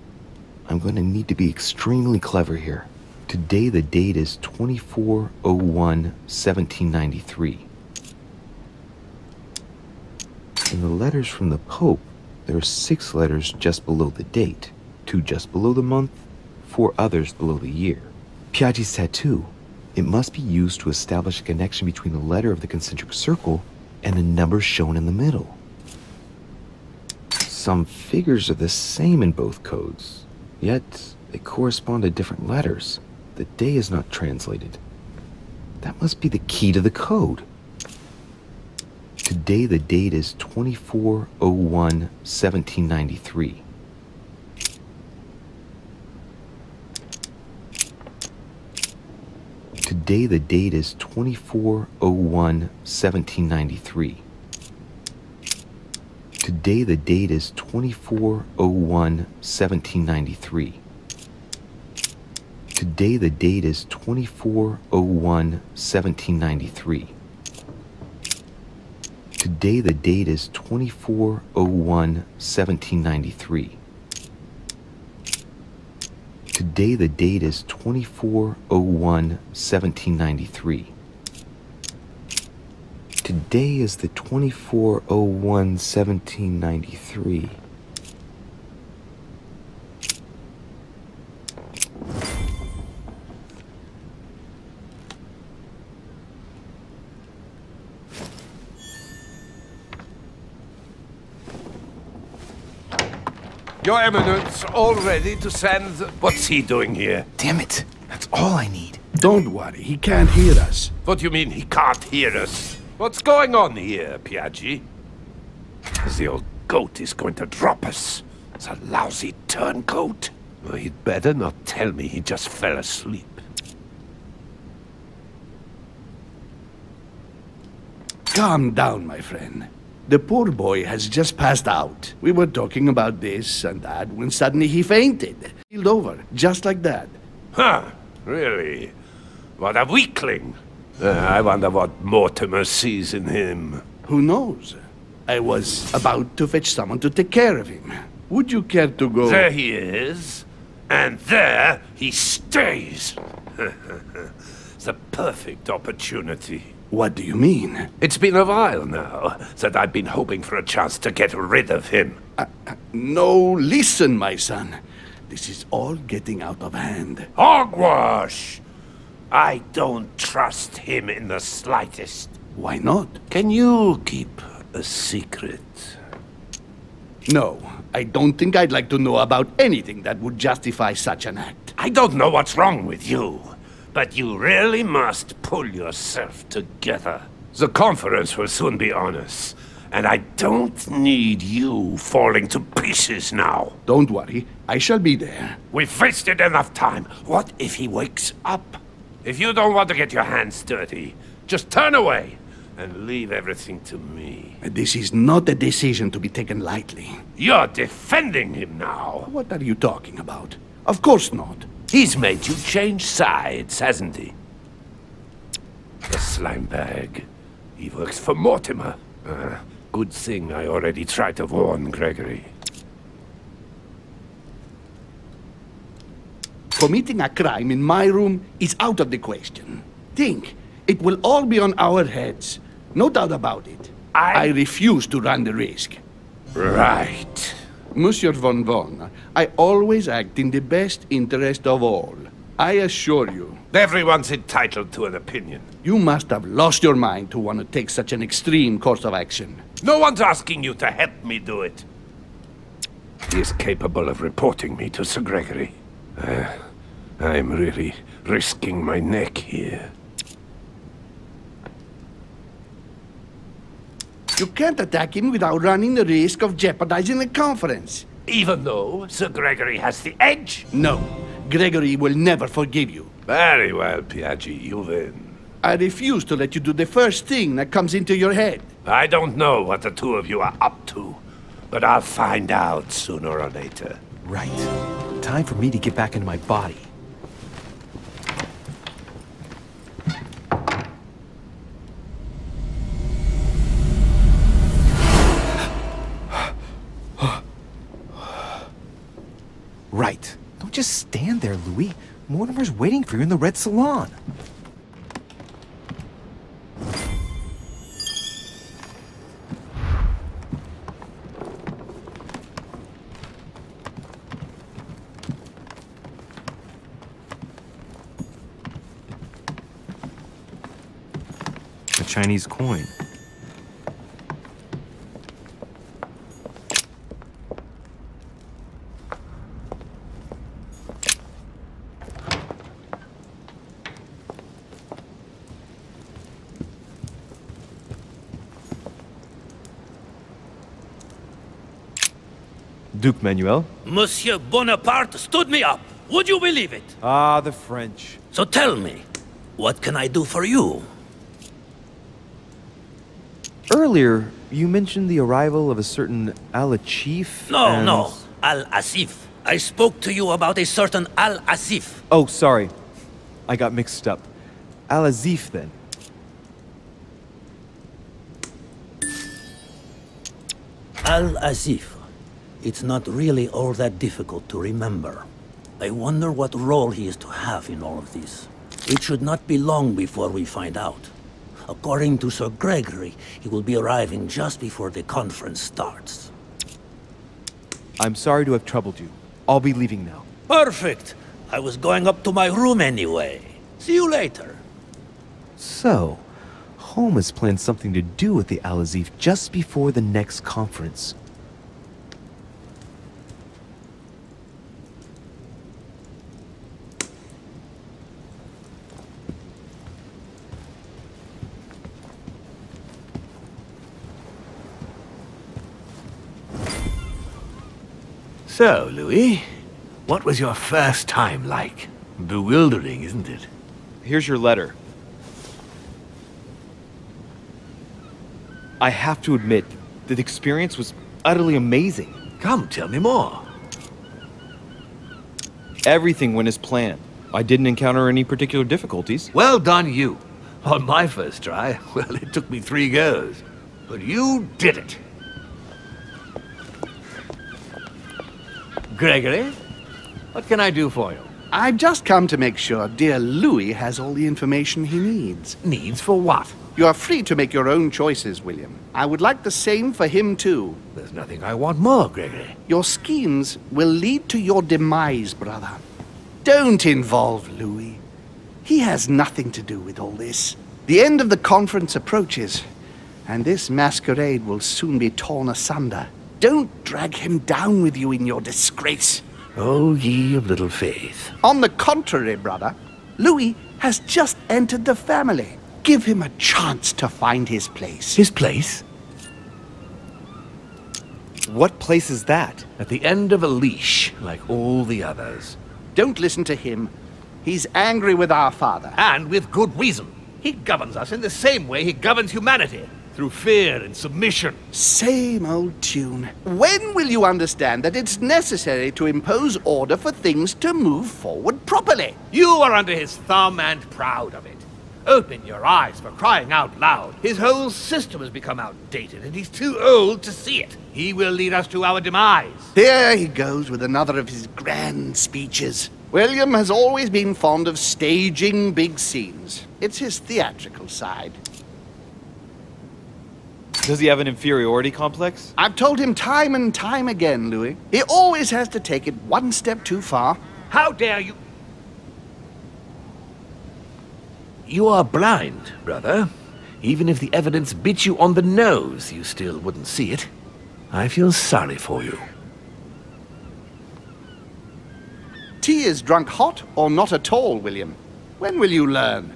I'm going to need to be extremely clever here. Today the date is 24/01/1793. In the letters from the Pope, there are 6 letters just below the date, 2 just below the month, 4 others below the year. Piaggi's tattoo. It must be used to establish a connection between the letter of the concentric circle and the number shown in the middle. Some figures are the same in both codes, yet they correspond to different letters. The day is not translated. That must be the key to the code. Today the date is 24/01/1793. Today the date is 24/01/1793. Today the date is 24/01/1793. Today the date is 24/01/1793. Today the date is 24/01/1793. Today the date is 24/01/1793. Today is the 24/01/1793. Your Eminence, all ready to send... What's he doing here? Damn it. That's all I need. Don't worry, he can't hear us. What do you mean he can't hear us? What's going on here, Piaggi? The old goat is going to drop us. The lousy turncoat. Well, he'd better not tell me he just fell asleep. Calm down, my friend. The poor boy has just passed out. We were talking about this and that when suddenly he fainted. Healed over, just like that. Huh, really? What a weakling. I wonder what Mortimer sees in him. Who knows? I was about to fetch someone to take care of him. Would you care to go? There he is. And there he stays. The perfect opportunity. What do you mean? It's been a while now that I've been hoping for a chance to get rid of him. No, listen, my son. This is all getting out of hand. Hogwash! I don't trust him in the slightest. Why not? Can you keep a secret? No, I don't think I'd like to know about anything that would justify such an act. I don't know what's wrong with you, but you really must pull yourself together. The conference will soon be on us, and I don't need you falling to pieces now. Don't worry, I shall be there. We've wasted enough time. What if he wakes up? If you don't want to get your hands dirty, just turn away and leave everything to me. This is not a decision to be taken lightly. You're defending him now. What are you talking about? Of course not. He's made you change sides, hasn't he? The slime bag. He works for Mortimer. Good thing I already tried to warn Gregory. Committing a crime in my room is out of the question. Think, it will all be on our heads. No doubt about it. I refuse to run the risk. Right. Monsieur Von, I always act in the best interest of all. I assure you. Everyone's entitled to an opinion. You must have lost your mind to want to take such an extreme course of action. No one's asking you to help me do it. He is capable of reporting me to Sir Gregory. I'm really risking my neck here. You can't attack him without running the risk of jeopardizing the conference. Even though Sir Gregory has the edge? No. Gregory will never forgive you. Very well, Piaggi, you win. I refuse to let you do the first thing that comes into your head. I don't know what the two of you are up to, but I'll find out sooner or later. Right. Time for me to get back into my body. Right. Don't just stand there, Louis. Mortimer's waiting for you in the red salon. A Chinese coin. Duke Manuel? Monsieur Bonaparte stood me up. Would you believe it? Ah, the French. So tell me, what can I do for you? Earlier, you mentioned the arrival of a certain Al-Chief. No, Al-Asif. I spoke to you about a certain Al-Asif. Oh, sorry. I got mixed up. Al-Azif, then. Al-Asif. It's not really all that difficult to remember. I wonder what role he is to have in all of this. It should not be long before we find out. According to Sir Gregory, he will be arriving just before the conference starts. I'm sorry to have troubled you. I'll be leaving now. Perfect! I was going up to my room anyway. See you later. So, Holmes planned something to do with the Al-Azif just before the next conference. So, Louis, what was your first time like? Bewildering, isn't it? Here's your letter. I have to admit, the experience was utterly amazing. Come, tell me more. Everything went as planned. I didn't encounter any particular difficulties. Well done, you. On my first try, well, it took me 3 goes. But you did it. Gregory, what can I do for you? I've just come to make sure dear Louis has all the information he needs. Needs for what? You are free to make your own choices, William. I would like the same for him, too. There's nothing I want more, Gregory. Your schemes will lead to your demise, brother. Don't involve Louis. He has nothing to do with all this. The end of the conference approaches, and this masquerade will soon be torn asunder. Don't drag him down with you in your disgrace. Oh, ye of little faith. On the contrary, brother, Louis has just entered the family. Give him a chance to find his place. His place? What place is that? At the end of a leash, like all the others. Don't listen to him. He's angry with our father. And with good reason. He governs us in the same way he governs humanity. Through fear and submission. Same old tune. When will you understand that it's necessary to impose order for things to move forward properly? You are under his thumb and proud of it. Open your eyes, for crying out loud. His whole system has become outdated, and he's too old to see it. He will lead us to our demise. Here he goes with another of his grand speeches. William has always been fond of staging big scenes. It's his theatrical side. Does he have an inferiority complex? I've told him time and time again, Louis. He always has to take it one step too far. How dare you? You are blind, brother. Even if the evidence bit you on the nose, you still wouldn't see it. I feel sorry for you. Tea is drunk hot or not at all, William? When will you learn?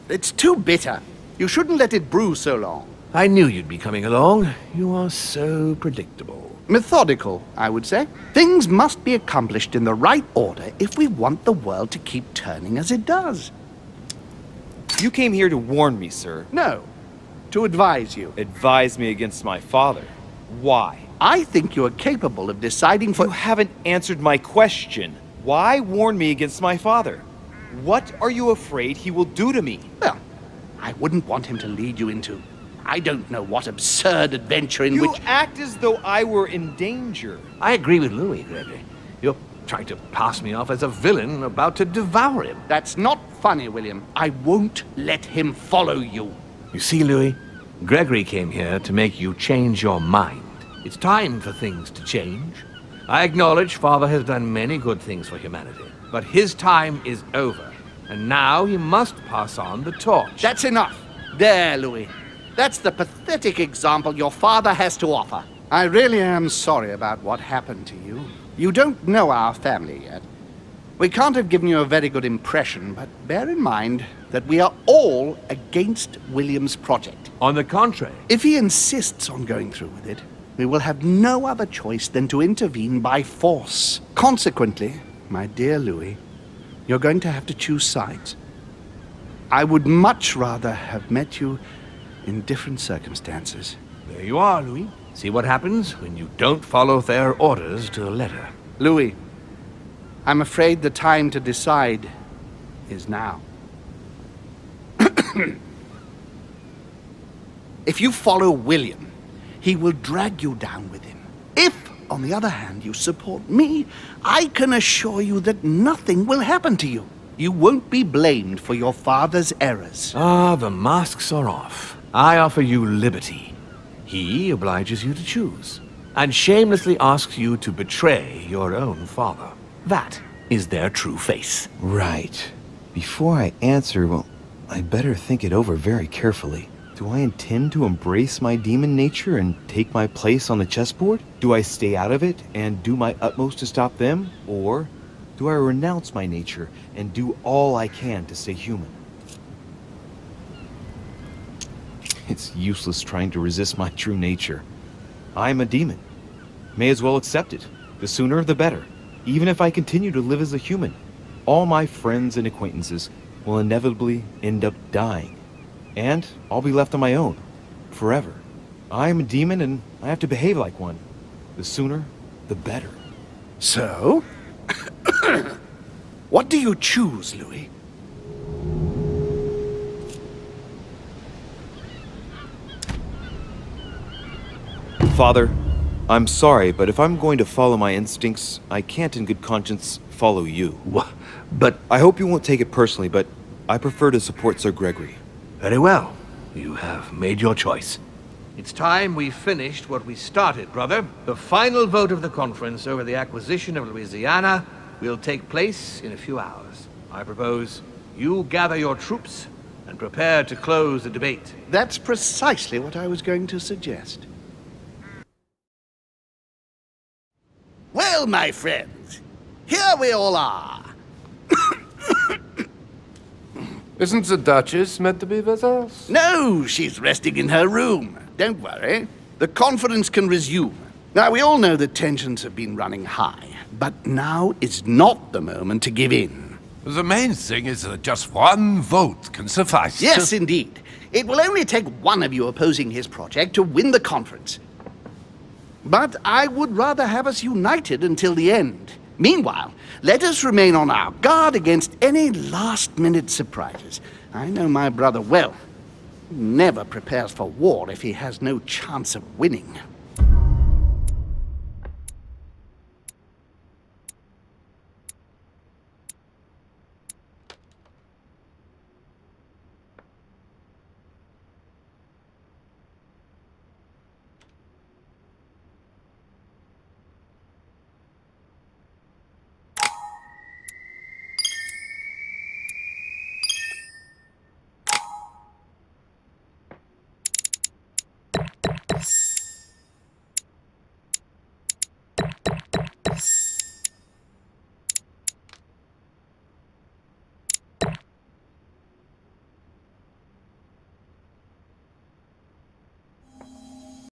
It's too bitter. You shouldn't let it brew so long. I knew you'd be coming along. You are so predictable. Methodical, I would say. Things must be accomplished in the right order if we want the world to keep turning as it does. You came here to warn me, sir. No, to advise you. Advise me against my father. Why? I think you are capable of deciding for— You haven't answered my question. Why warn me against my father? What are you afraid he will do to me? Well, I wouldn't want him to lead you into— I don't know what absurd adventure in which— You act as though I were in danger. I agree with Louis, Gregory. You're trying to pass me off as a villain about to devour him. That's not funny, William. I won't let him follow you. You see, Louis, Gregory came here to make you change your mind. It's time for things to change. I acknowledge Father has done many good things for humanity, but his time is over, and now he must pass on the torch. That's enough. There, Louis. That's the pathetic example your father has to offer. I really am sorry about what happened to you. You don't know our family yet. We can't have given you a very good impression, but bear in mind that we are all against William's project. On the contrary. If he insists on going through with it, we will have no other choice than to intervene by force. Consequently, my dear Louis, you're going to have to choose sides. I would much rather have met you in different circumstances. There you are, Louis. See what happens when you don't follow their orders to the letter. Louis, I'm afraid the time to decide is now. If you follow William, he will drag you down with him. If, on the other hand, you support me, I can assure you that nothing will happen to you. You won't be blamed for your father's errors. Ah, the masks are off. I offer you liberty. He obliges you to choose, and shamelessly asks you to betray your own father. That is their true face. Right. Before I answer, well, I'd better think it over very carefully. Do I intend to embrace my demon nature and take my place on the chessboard? Do I stay out of it and do my utmost to stop them? Or do I renounce my nature and do all I can to stay human? It's useless trying to resist my true nature. I'm a demon. May as well accept it. The sooner the better. Even if I continue to live as a human, all my friends and acquaintances will inevitably end up dying. And I'll be left on my own. Forever. I'm a demon and I have to behave like one. The sooner, the better. So? What do you choose, Louis? Father, I'm sorry, but if I'm going to follow my instincts, I can't in good conscience follow you. But I hope you won't take it personally, but I prefer to support Sir Gregory. Very well. You have made your choice. It's time we finished what we started, brother. The final vote of the conference over the acquisition of Louisiana will take place in a few hours. I propose you gather your troops and prepare to close the debate. That's precisely what I was going to suggest. Well, my friends, here we all are. Isn't the Duchess meant to be with us? No, she's resting in her room. Don't worry. The conference can resume. Now, we all know that tensions have been running high, but now is not the moment to give in. The main thing is that just one vote can suffice. Yes, indeed. It will only take one of you opposing his project to win the conference. But I would rather have us united until the end. Meanwhile, let us remain on our guard against any last-minute surprises. I know my brother well. He never prepares for war if he has no chance of winning.